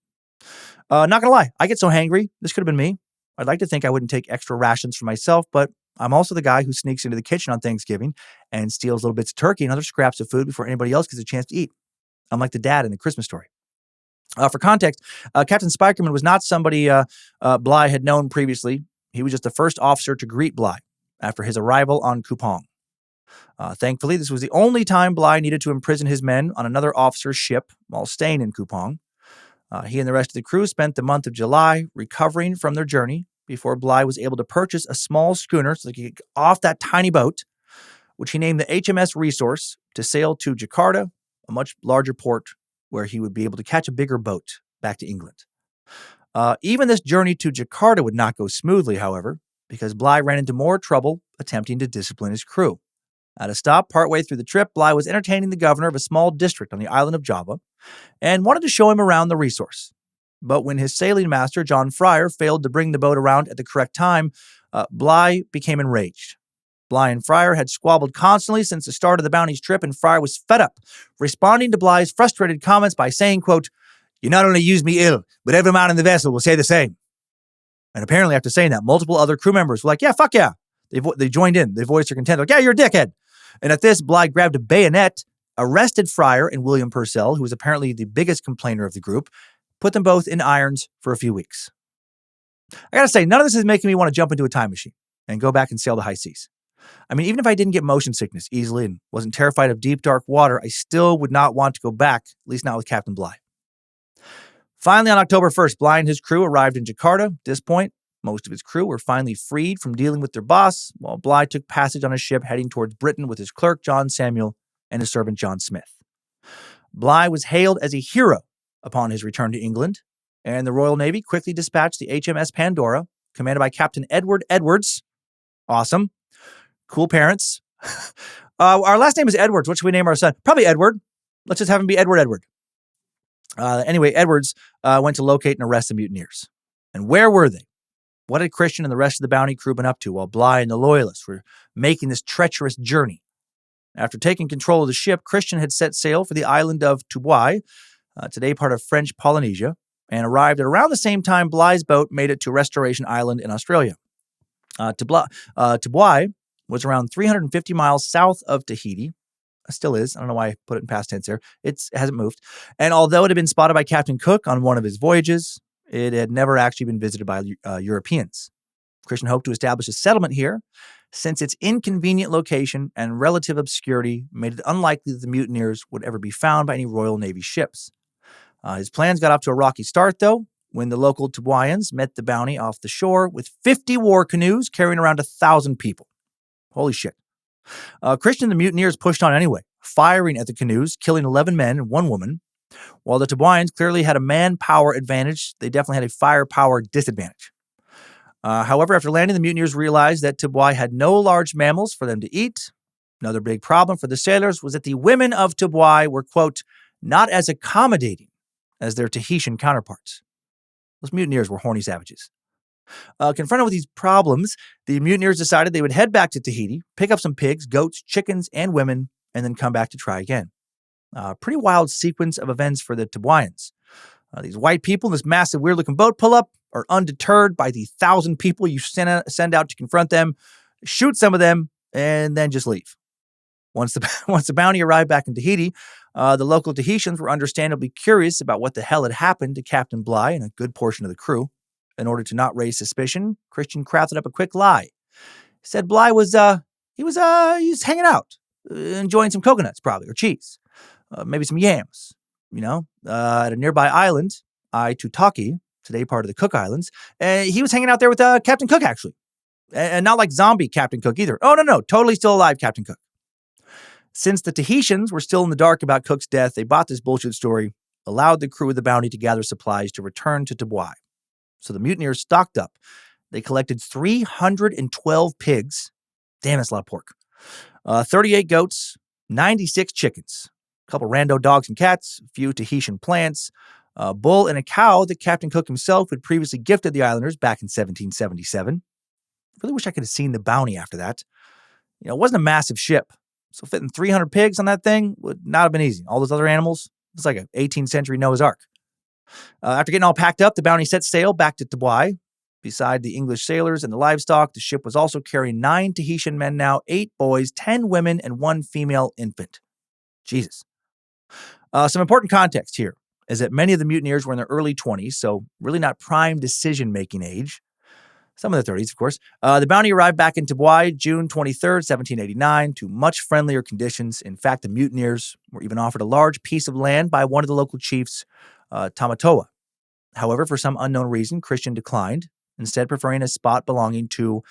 Not gonna lie, I get so hangry. This could have been me. I'd like to think I wouldn't take extra rations for myself, but I'm also the guy who sneaks into the kitchen on Thanksgiving and steals little bits of turkey and other scraps of food before anybody else gets a chance to eat. I'm like the dad in the Christmas Story. For context, Captain Spikerman was not somebody Bligh had known previously. He was just the first officer to greet Bligh after his arrival on Kupang. Thankfully, this was the only time Bligh needed to imprison his men on another officer's ship while staying in Kupang. He and the rest of the crew spent the month of July recovering from their journey before Bligh was able to purchase a small schooner so they could get off that tiny boat, which he named the HMS Resource, to sail to Jakarta, a much larger port where he would be able to catch a bigger boat back to England. Even this journey to Jakarta would not go smoothly, however, because Bligh ran into more trouble attempting to discipline his crew. At a stop partway through the trip, Bligh was entertaining the governor of a small district on the island of Java and wanted to show him around the resource. But when his sailing master, John Fryer, failed to bring the boat around at the correct time, Bligh became enraged. Bligh and Fryer had squabbled constantly since the start of the Bounty's trip, and Fryer was fed up, responding to Bligh's frustrated comments by saying, quote, "You not only use me ill, but every man in the vessel will say the same." And apparently after saying that, multiple other crew members were like, "Yeah, fuck yeah." They joined in. They voiced their contempt. Like, "Yeah, you're a dickhead." And at this, Bligh grabbed a bayonet, arrested Fryer and William Purcell, who was apparently the biggest complainer of the group, put them both in irons for a few weeks. I gotta say, none of this is making me want to jump into a time machine and go back and sail the high seas. I mean, even if I didn't get motion sickness easily and wasn't terrified of deep, dark water, I still would not want to go back, at least not with Captain Bligh. Finally, on October 1st, Bligh and his crew arrived in Jakarta. At this point, most of his crew were finally freed from dealing with their boss, while Bligh took passage on a ship heading towards Britain with his clerk, John Samuel, and his servant, John Smith. Bligh was hailed as a hero upon his return to England, and the Royal Navy quickly dispatched the HMS Pandora, commanded by Captain Edward Edwards. Awesome. Cool parents. Our last name is Edwards. What should we name our son? Probably Edward. Let's just have him be Edward. Anyway, Edwards went to locate and arrest the mutineers. And where were they? What had Christian and the rest of the Bounty crew been up to while Bligh and the Loyalists were making this treacherous journey? After taking control of the ship, Christian had set sail for the island of Tubuai, today part of French Polynesia, and arrived at around the same time Bligh's boat made it to Restoration Island in Australia. Tubuai was around 350 miles south of Tahiti. Still is. I don't know why I put it in past tense there. It hasn't moved. And although it had been spotted by Captain Cook on one of his voyages, it had never actually been visited by Europeans. Christian hoped to establish a settlement here, since its inconvenient location and relative obscurity made it unlikely that the mutineers would ever be found by any Royal Navy ships. His plans got off to a rocky start, though, when the local Tubuaians met the Bounty off the shore with 50 war canoes carrying around 1,000 people. Holy shit. Christian and the mutineers pushed on anyway, firing at the canoes, killing 11 men and 1 woman. While the Tubuaians clearly had a manpower advantage, they definitely had a firepower disadvantage. However, after landing, the mutineers realized that Tubuai had no large mammals for them to eat. Another big problem for the sailors was that the women of Tubuai were, quote, not as accommodating as their Tahitian counterparts. Those mutineers were horny savages. Confronted with these problems, the mutineers decided they would head back to Tahiti, pick up some pigs, goats, chickens, and women, and then come back to try again. Pretty wild sequence of events for the Tubuaians. These white people in this massive, weird-looking boat pull up, are undeterred by the 1,000 people you send out to confront them, shoot some of them, and then just leave. Once the Bounty arrived back in Tahiti, the local Tahitians were understandably curious about what the hell had happened to Captain Bligh and a good portion of the crew. In order to not raise suspicion, Christian crafted up a quick lie. He said Bligh was hanging out, enjoying some coconuts probably, or cheese, maybe some yams, at a nearby island, Aitutaki, today part of the Cook Islands. He was hanging out there with Captain Cook, actually. And not like zombie Captain Cook either. Oh, no, totally still alive Captain Cook. Since the Tahitians were still in the dark about Cook's death, they bought this bullshit story, allowed the crew of the Bounty to gather supplies to return to Tubuai. So the mutineers stocked up. They collected 312 pigs. Damn, that's a lot of pork. 38 goats, 96 chickens, a couple rando dogs and cats, a few Tahitian plants, a bull and a cow that Captain Cook himself had previously gifted the islanders back in 1777. I really wish I could have seen the Bounty after that. It wasn't a massive ship, so fitting 300 pigs on that thing would not have been easy. All those other animals, it's like an 18th century Noah's Ark. After getting all packed up, the Bounty set sail back to Tubuai. Beside the English sailors and the livestock, the ship was also carrying 9 Tahitian men now, 8 boys, 10 women, and 1 female infant. Jesus. Some important context here is that many of the mutineers were in their early 20s, so really not prime decision-making age. Some of the 30s, of course. The Bounty arrived back in Tubuai June 23rd, 1789, to much friendlier conditions. In fact, the mutineers were even offered a large piece of land by one of the local chiefs, Tamatoa. However, for some unknown reason, Christian declined, instead preferring a spot belonging to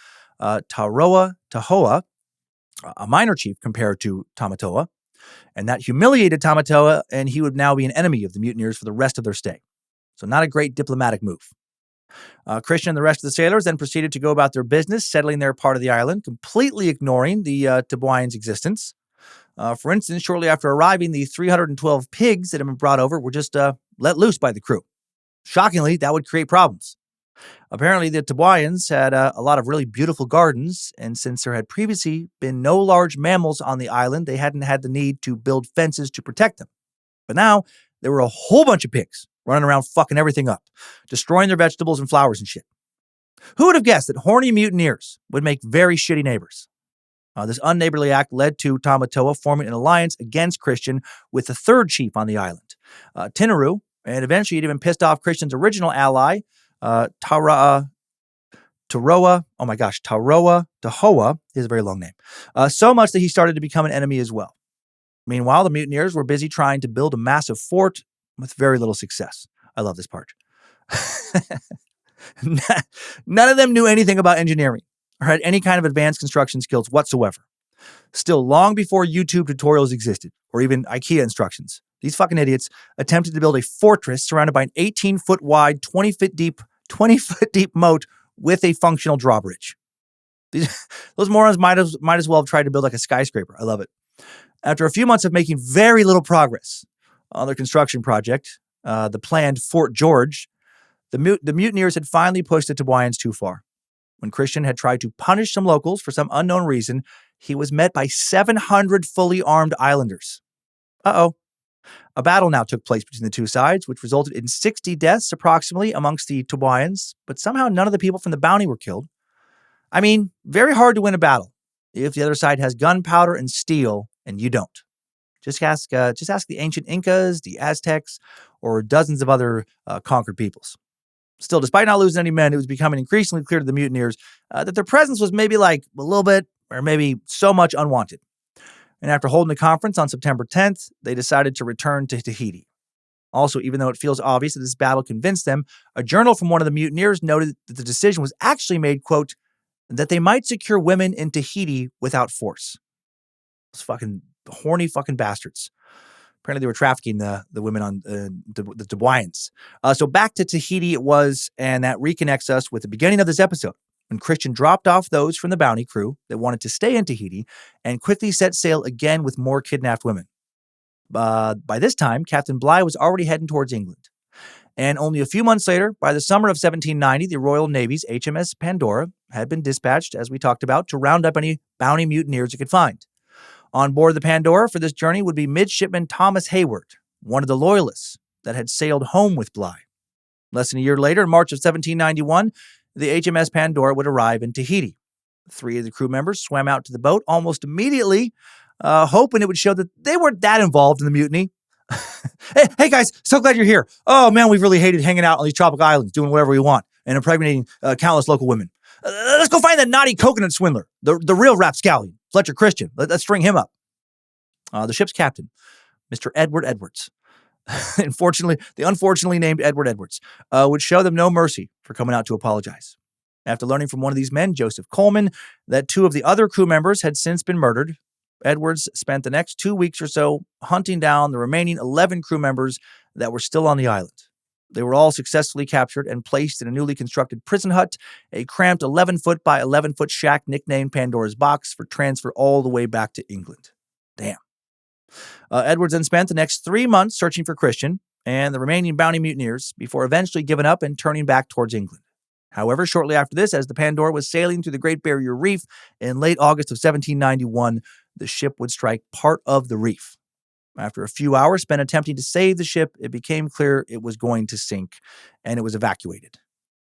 Taroa Tahoa, a minor chief compared to Tamatoa, and that humiliated Tamatoa, and he would now be an enemy of the mutineers for the rest of their stay. So not a great diplomatic move. Christian and the rest of the sailors then proceeded to go about their business, settling their part of the island, completely ignoring the Tubuaians' existence. For instance, shortly after arriving, the 312 pigs that had been brought over were just let loose by the crew. Shockingly, that would create problems. Apparently, the Tubuaians had a lot of really beautiful gardens, and since there had previously been no large mammals on the island, they hadn't had the need to build fences to protect them. But now, there were a whole bunch of pigs running around fucking everything up, destroying their vegetables and flowers and shit. Who would have guessed that horny mutineers would make very shitty neighbors? This unneighborly act led to Tamatoa forming an alliance against Christian with the third chief on the island, Tinaru, and eventually it even pissed off Christian's original ally, Taroa, Tahoa, is a very long name, so much that he started to become an enemy as well. Meanwhile, the mutineers were busy trying to build a massive fort with very little success. I love this part. None of them knew anything about engineering or had any kind of advanced construction skills whatsoever. Still, long before YouTube tutorials existed, or even IKEA instructions, these fucking idiots attempted to build a fortress surrounded by an 18-foot wide, 20-foot deep moat with a functional drawbridge. Those morons might as well have tried to build like a skyscraper. I love it. After a few months of making very little progress on their construction project, the planned Fort George, the mutineers had finally pushed the Tubuaians too far. When Christian had tried to punish some locals for some unknown reason, he was met by 700 fully armed islanders. Uh-oh. A battle now took place between the two sides, which resulted in 60 deaths approximately amongst the Tubuaians, but somehow none of the people from the bounty were killed. I mean, very hard to win a battle if the other side has gunpowder and steel and you don't. Just ask the ancient Incas, the Aztecs, or dozens of other conquered peoples. Still, despite not losing any men, it was becoming increasingly clear to the mutineers that their presence was maybe like a little bit or maybe so much unwanted. And after holding a conference on September 10th, they decided to return to Tahiti. Also, even though it feels obvious that this battle convinced them, a journal from one of the mutineers noted that the decision was actually made, quote, that they might secure women in Tahiti without force. Those fucking horny fucking bastards. Apparently they were trafficking the women on the Tubuaians. So back to Tahiti it was, and that reconnects us with the beginning of this episode, when Christian dropped off those from the bounty crew that wanted to stay in Tahiti and quickly set sail again with more kidnapped women. By this time, Captain Bligh was already heading towards England. And only a few months later, by the summer of 1790, the Royal Navy's HMS Pandora had been dispatched, as we talked about, to round up any bounty mutineers it could find. On board the Pandora for this journey would be Midshipman Thomas Hayward, one of the loyalists that had sailed home with Bligh. Less than a year later, in March of 1791, the HMS Pandora would arrive in Tahiti. 3 of the crew members swam out to the boat almost immediately, hoping it would show that they weren't that involved in the mutiny. Hey guys, so glad you're here. Oh man, we've really hated hanging out on these tropical islands, doing whatever we want, and impregnating countless local women. Let's go find that naughty coconut swindler, the real rapscallion, Fletcher Christian. Let's string him up. The ship's captain, Mr. Edward Edwards, the unfortunately named Edward Edwards, would show them no mercy for coming out to apologize. After learning from one of these men, Joseph Coleman, that 2 of the other crew members had since been murdered, Edwards spent the next 2 weeks or so hunting down the remaining 11 crew members that were still on the island. They were all successfully captured and placed in a newly constructed prison hut, a cramped 11-foot by 11-foot shack nicknamed Pandora's Box, for transfer all the way back to England. Damn. Edwards then spent the next 3 months searching for Christian and the remaining bounty mutineers before eventually giving up and turning back towards England. However, shortly after this, as the Pandora was sailing through the Great Barrier Reef in late August of 1791, the ship would strike part of the reef. After a few hours spent attempting to save the ship, it became clear it was going to sink, and it was evacuated.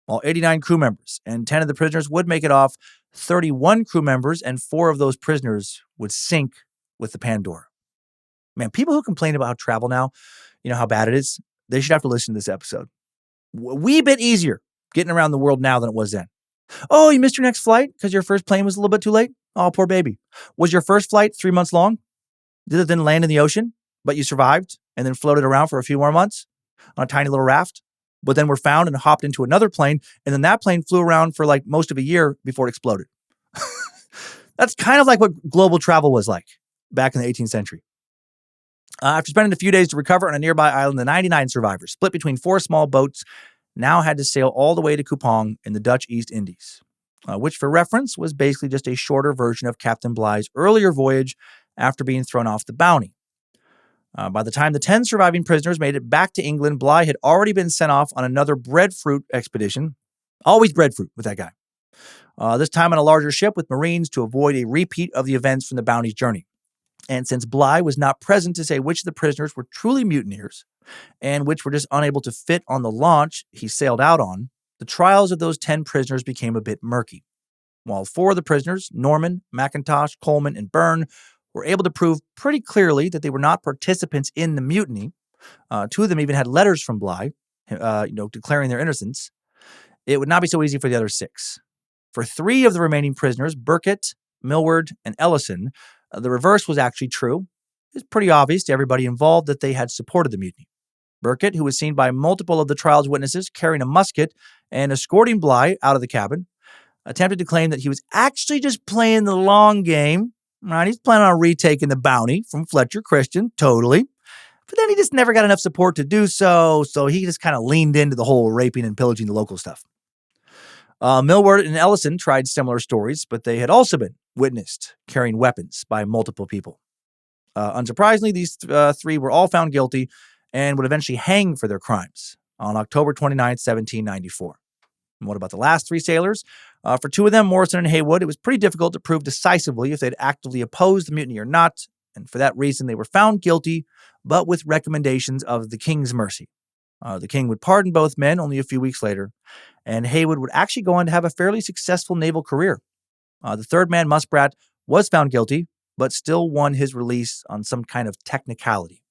While 89 crew members and 10 of the prisoners would make it off, 31 crew members and 4 of those prisoners would sink with the Pandora. Man, people who complain about how travel now, how bad it is, they should have to listen to this episode. A wee bit easier getting around the world now than it was then. Oh, you missed your next flight because your first plane was a little bit too late? Oh, poor baby. Was your first flight 3 months long? Did it then land in the ocean, but you survived and then floated around for a few more months on a tiny little raft, but then were found and hopped into another plane, and then that plane flew around for like most of a year before it exploded? That's kind of like what global travel was like back in the 18th century. After spending a few days to recover on a nearby island, the 99 survivors, split between 4 small boats, now had to sail all the way to Kupang in the Dutch East Indies, which for reference was basically just a shorter version of Captain Bligh's earlier voyage after being thrown off the bounty. By the time the 10 surviving prisoners made it back to England, Bligh had already been sent off on another breadfruit expedition, Always breadfruit with that guy. This time on a larger ship with Marines to avoid a repeat of the events from the Bounty's journey. And since Bligh was not present to say which of the prisoners were truly mutineers and which were just unable to fit on the launch he sailed out on, the trials of those 10 prisoners became a bit murky. While 4 of the prisoners, Norman, McIntosh, Coleman, and Byrne, were able to prove pretty clearly that they were not participants in the mutiny, 2 of them even had letters from Bligh, declaring their innocence, it would not be so easy for the other 6. For 3 of the remaining prisoners, Burkitt, Millward, and Ellison, the reverse was actually true. It's pretty obvious to everybody involved that they had supported the mutiny. Burkitt, who was seen by multiple of the trial's witnesses carrying a musket and escorting Bligh out of the cabin, attempted to claim that he was actually just playing the long game. Right? He's planning on retaking the bounty from Fletcher Christian, totally. But then he just never got enough support to do so he just kind of leaned into the whole raping and pillaging the local stuff. Millward and Ellison tried similar stories, but they had also been witnessed carrying weapons by multiple people. Unsurprisingly, these 3 were all found guilty and would eventually hang for their crimes on October 29, 1794. And what about the last 3 sailors? For 2 of them, Morrison and Haywood, it was pretty difficult to prove decisively if they'd actively opposed the mutiny or not, and for that reason they were found guilty, but with recommendations of the King's mercy. The King would pardon both men only a few weeks later, and Haywood would actually go on to have a fairly successful naval career. The third man, Musprat, was found guilty, but still won his release on some kind of technicality.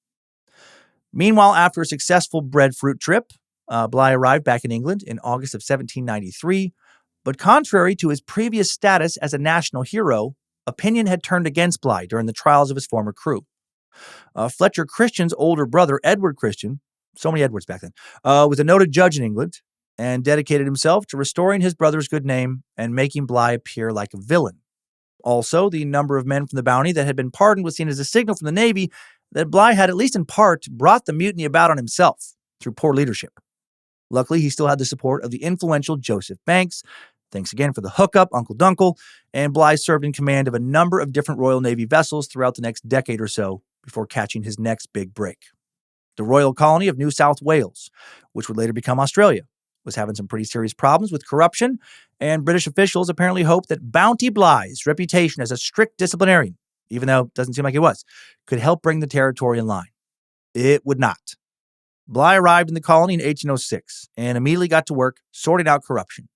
Meanwhile, after a successful breadfruit trip, Bligh arrived back in England in August of 1793, but contrary to his previous status as a national hero, opinion had turned against Bligh during the trials of his former crew. Fletcher Christian's older brother, Edward Christian, so many Edwards back then, was a noted judge in England and dedicated himself to restoring his brother's good name and making Bligh appear like a villain. Also, the number of men from the Bounty that had been pardoned was seen as a signal from the Navy that Bligh had, at least in part, brought the mutiny about on himself through poor leadership. Luckily, he still had the support of the influential Joseph Banks. Thanks again for the hookup, Uncle Dunkle, and Bligh served in command of a number of different Royal Navy vessels throughout the next decade or so before catching his next big break. The Royal Colony of New South Wales, which would later become Australia, was having some pretty serious problems with corruption, and British officials apparently hoped that Bounty Bligh's reputation as a strict disciplinarian, even though it doesn't seem like he was, could help bring the territory in line. It would not. Bligh arrived in the colony in 1806 and immediately got to work sorting out corruption.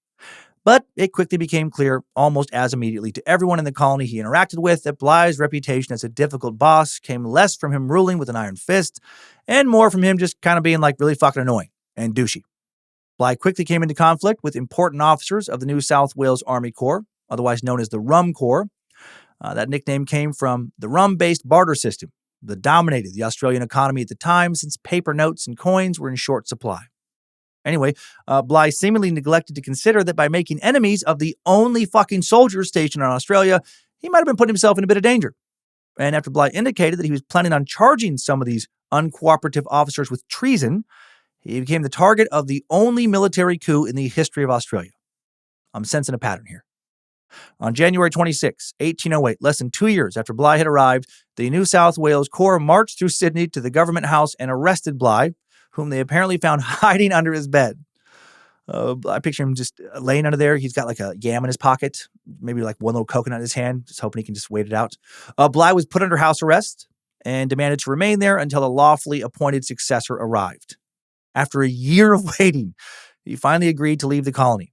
But it quickly became clear, almost as immediately to everyone in the colony he interacted with, that Bligh's reputation as a difficult boss came less from him ruling with an iron fist and more from him just kind of being like really fucking annoying and douchey. Bligh quickly came into conflict with important officers of the New South Wales Army Corps, otherwise known as the Rum Corps. That nickname came from the rum-based barter system that dominated the Australian economy at the time, since paper notes and coins were in short supply. Anyway, Bligh seemingly neglected to consider that by making enemies of the only fucking soldiers stationed in Australia, he might have been putting himself in a bit of danger. And after Bligh indicated that he was planning on charging some of these uncooperative officers with treason, he became the target of the only military coup in the history of Australia. I'm sensing a pattern here. On January 26, 1808, less than 2 years after Bligh had arrived, the New South Wales Corps marched through Sydney to the government house and arrested Bligh, whom they apparently found hiding under his bed. I picture him just laying under there. He's got like a yam in his pocket, maybe like one little coconut in his hand, just hoping he can just wait it out. Bligh was put under house arrest and demanded to remain there until a lawfully appointed successor arrived. After a year of waiting, he finally agreed to leave the colony.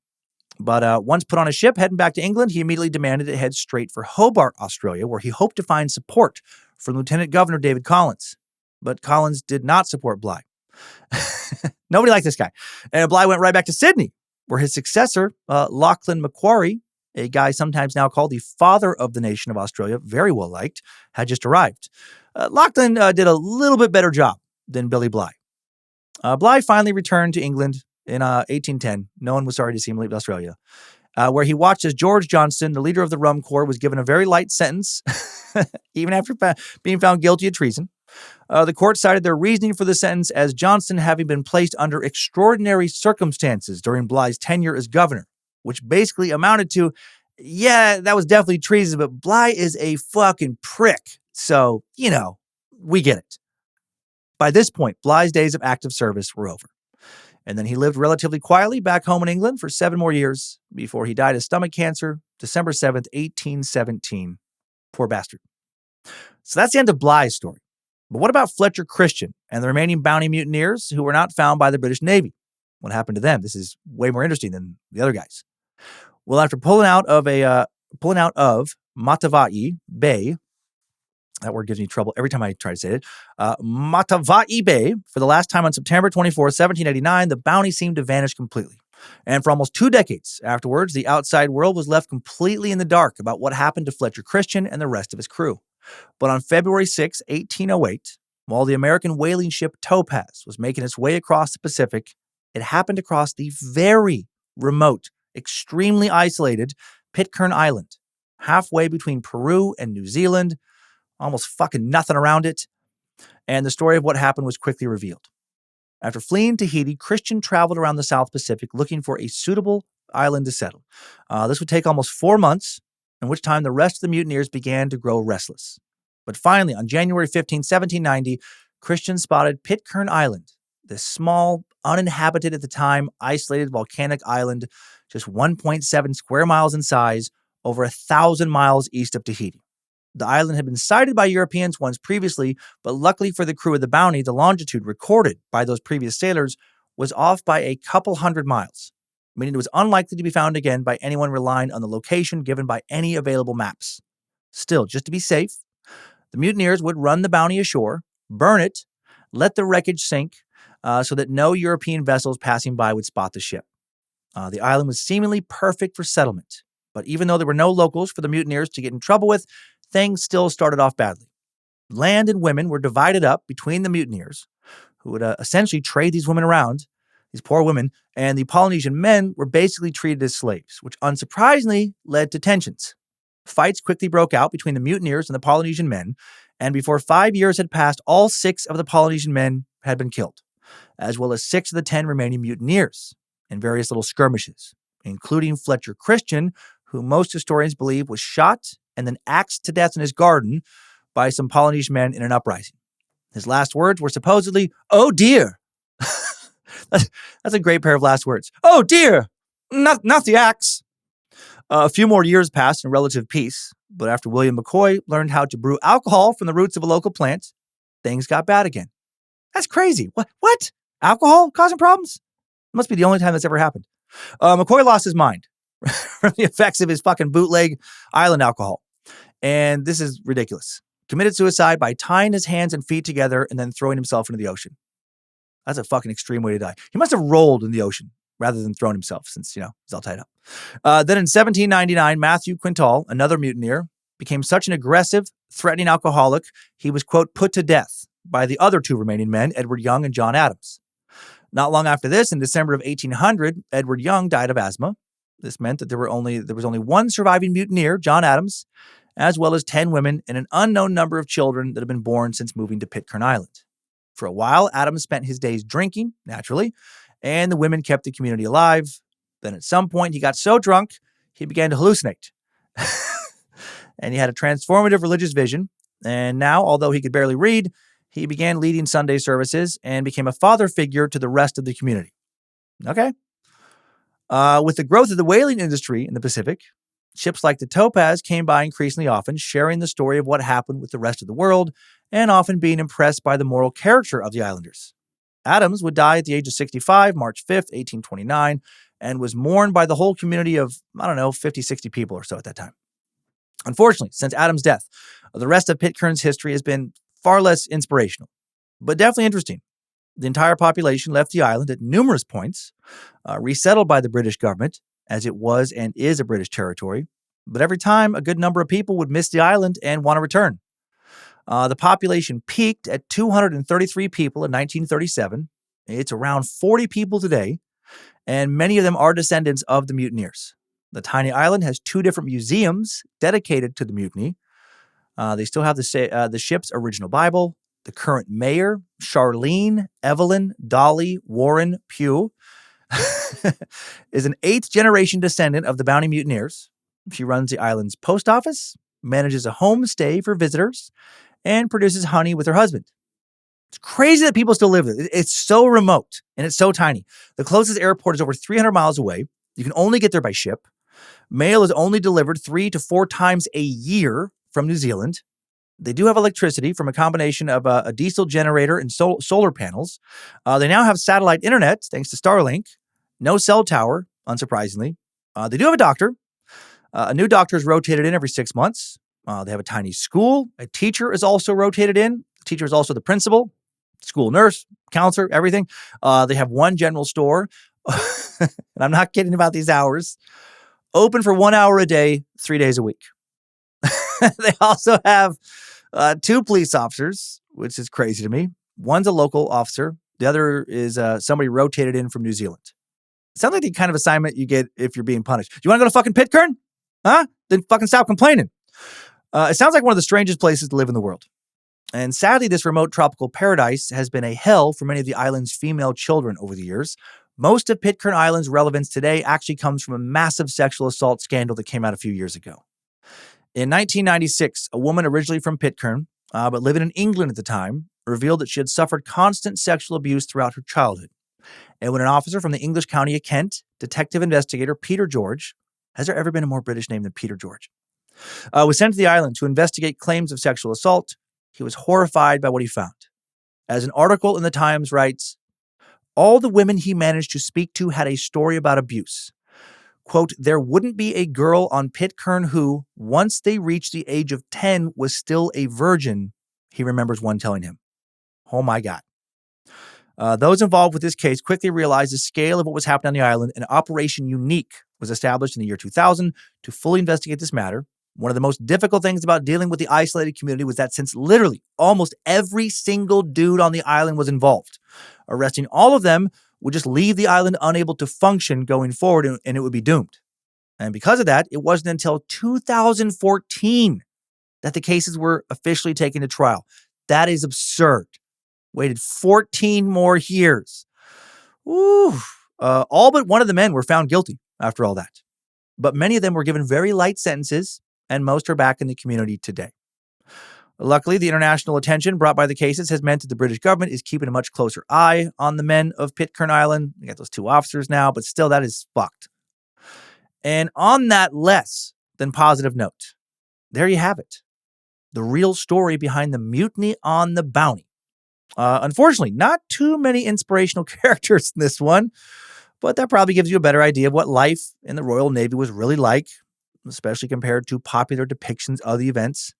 But once put on a ship heading back to England, he immediately demanded to head straight for Hobart, Australia, where he hoped to find support from Lieutenant Governor David Collins. But Collins did not support Bligh. Nobody liked this guy. And Bligh went right back to Sydney, where his successor, Lachlan Macquarie, a guy sometimes now called the father of the nation of Australia, very well liked, had just arrived. Lachlan did a little bit better job than Billy Bligh. Bligh finally returned to England in 1810. No one was sorry to see him leave Australia, where he watched as George Johnston, the leader of the Rum Corps, was given a very light sentence, even after being found guilty of treason. The court cited their reasoning for the sentence as Johnston having been placed under extraordinary circumstances during Bligh's tenure as governor, which basically amounted to, yeah, that was definitely treason, but Bligh is a fucking prick. So, we get it. By this point, Bligh's days of active service were over. And then he lived relatively quietly back home in England for 7 more years before he died of stomach cancer, December 7th, 1817. Poor bastard. So that's the end of Bligh's story. But what about Fletcher Christian and the remaining bounty mutineers who were not found by the British Navy? What happened to them? This is way more interesting than the other guys. Well, after pulling out of Matavai Bay, that word gives me trouble every time I try to say it. Matavai Bay, for the last time on September 24, 1789, the bounty seemed to vanish completely. And for almost 2 decades afterwards, the outside world was left completely in the dark about what happened to Fletcher Christian and the rest of his crew. But on February 6, 1808, while the American whaling ship Topaz was making its way across the Pacific, it happened to cross the very remote, extremely isolated Pitcairn Island, halfway between Peru and New Zealand, almost fucking nothing around it, and the story of what happened was quickly revealed. After fleeing Tahiti, Christian traveled around the South Pacific looking for a suitable island to settle. This would take almost 4 months, in which time the rest of the mutineers began to grow restless. But finally, on January 15, 1790, Christian spotted Pitcairn Island, this small, uninhabited at the time, isolated volcanic island, just 1.7 square miles in size, over 1,000 miles east of Tahiti. The island had been sighted by Europeans once previously, but luckily for the crew of the Bounty, the longitude recorded by those previous sailors was off by a couple hundred miles, meaning it was unlikely to be found again by anyone relying on the location given by any available maps. Still, just to be safe, the mutineers would run the Bounty ashore, burn it, let the wreckage sink, so that no European vessels passing by would spot the ship. The island was seemingly perfect for settlement, but even though there were no locals for the mutineers to get in trouble with, things still started off badly. Land and women were divided up between the mutineers, who would essentially trade these women around, these poor women, and the Polynesian men were basically treated as slaves, which unsurprisingly led to tensions. Fights quickly broke out between the mutineers and the Polynesian men, and before 5 years had passed, all 6 of the Polynesian men had been killed, as well as 6 of the 10 remaining mutineers in various little skirmishes, including Fletcher Christian, who most historians believe was shot and then axed to death in his garden by some Polynesian men in an uprising. His last words were supposedly, "Oh dear." That's a great pair of last words. "Oh dear, not the axe." A few more years passed in relative peace, but after William McCoy learned how to brew alcohol from the roots of a local plant, things got bad again. That's crazy. What? Alcohol causing problems? Must be the only time that's ever happened. McCoy lost his mind from the effects of his fucking bootleg island alcohol. And this is ridiculous. Committed suicide by tying his hands and feet together and then throwing himself into the ocean. That's a fucking extreme way to die. He must have rolled in the ocean rather than thrown himself since, he's all tied up. Then in 1799, Matthew Quintal, another mutineer, became such an aggressive, threatening alcoholic, he was, quote, put to death by the other 2 remaining men, Edward Young and John Adams. Not long after this, in December of 1800, Edward Young died of asthma. This meant that there was only 1 surviving mutineer, John Adams, as well as 10 women and an unknown number of children that had been born since moving to Pitcairn Island. For a while, Adams spent his days drinking, naturally, and the women kept the community alive. Then at some point, he got so drunk, he began to hallucinate. And he had a transformative religious vision. And now, although he could barely read, he began leading Sunday services and became a father figure to the rest of the community. Okay. With the growth of the whaling industry in the Pacific, ships like the Topaz came by increasingly often, sharing the story of what happened with the rest of the world and often being impressed by the moral character of the islanders. Adams would die at the age of 65, March 5th, 1829, and was mourned by the whole community of, 50, 60 people or so at that time. Unfortunately, since Adams' death, the rest of Pitcairn's history has been far less inspirational, but definitely interesting. The entire population left the island at numerous points, resettled by the British government, as it was and is a British territory, but every time a good number of people would miss the island and want to return. The population peaked at 233 people in 1937. It's around 40 people today, and many of them are descendants of the mutineers. The tiny island has 2 different museums dedicated to the mutiny. They still have the ship's original Bible. The current mayor, Charlene Evelyn Dolly Warren Pugh, is an 8th-generation descendant of the Bounty Mutineers. She runs the island's post office, manages a homestay for visitors, and produces honey with her husband. It's crazy that people still live there. It's so remote and it's so tiny. The closest airport is over 300 miles away. You can only get there by ship. Mail is only delivered 3 to 4 times a year from New Zealand. They do have electricity from a combination of a diesel generator and solar panels. They now have satellite internet, thanks to Starlink. No cell tower, unsurprisingly. They do have a doctor. A new doctor is rotated in every 6 months. They have a tiny school. A teacher is also rotated in. The teacher is also the principal, school nurse, counselor, everything. They have one general store. And I'm not kidding about these hours. Open for 1 hour a day, 3 days a week. They also have 2 police officers, which is crazy to me. One's a local officer. The other is somebody rotated in from New Zealand. Sounds like the kind of assignment you get if you're being punished. You want to go to fucking Pitcairn? Huh? Then fucking stop complaining. It sounds like one of the strangest places to live in the world. And sadly, this remote tropical paradise has been a hell for many of the island's female children over the years. Most of Pitcairn Island's relevance today actually comes from a massive sexual assault scandal that came out a few years ago. In 1996, a woman originally from Pitcairn, but living in England at the time, revealed that she had suffered constant sexual abuse throughout her childhood. And when an officer from the English County of Kent, detective investigator Peter George, has there ever been a more British name than Peter George, was sent to the island to investigate claims of sexual assault, he was horrified by what he found. As an article in the Times writes, all the women he managed to speak to had a story about abuse. Quote, there wouldn't be a girl on Pitcairn who, once they reached the age of 10, was still a virgin, he remembers one telling him. Oh my God. Those involved with this case quickly realized the scale of what was happening on the island, and Operation Unique was established in the year 2000 to fully investigate this matter. One of the most difficult things about dealing with the isolated community was that since literally almost every single dude on the island was involved, arresting all of them would just leave the island unable to function going forward, and it would be doomed. And because of that, it wasn't until 2014 that the cases were officially taken to trial. That is absurd. Waited 14 more years. Ooh. All but one of the men were found guilty after all that. But many of them were given very light sentences, and most are back in the community today. Luckily, the international attention brought by the cases has meant that the British government is keeping a much closer eye on the men of Pitcairn Island. We got those 2 officers now, but still, that is fucked. And on that less than positive note, there you have it. The real story behind the mutiny on the Bounty. Unfortunately, not too many inspirational characters in this one, but that probably gives you a better idea of what life in the Royal Navy was really like, especially compared to popular depictions of the events.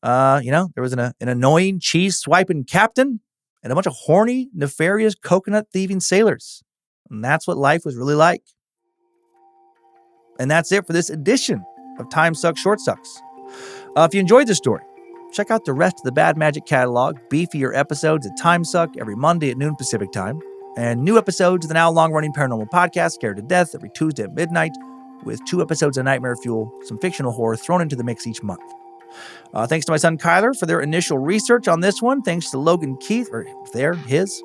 There was an annoying cheese-swiping captain and a bunch of horny, nefarious coconut-thieving sailors. And that's what life was really like. And that's it for this edition of Time Sucks, Short Sucks. If you enjoyed this story, check out the rest of the Bad Magic catalog, beefier episodes at Time Suck every Monday at noon Pacific time, and new episodes of the now long-running paranormal podcast, Scared to Death, every Tuesday at midnight, with 2 episodes of Nightmare Fuel, some fictional horror thrown into the mix each month. Thanks to my son Kyler for their initial research on this one. Thanks to Logan Keith, or his.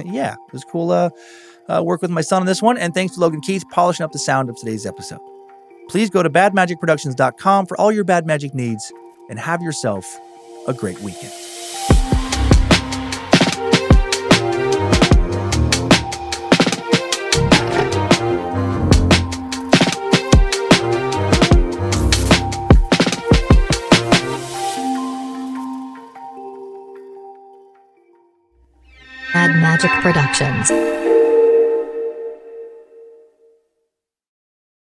Yeah, it was cool work with my son on this one. And thanks to Logan Keith polishing up the sound of today's episode. Please go to badmagicproductions.com for all your bad magic needs and have yourself a great weekend. Bad Magic Productions.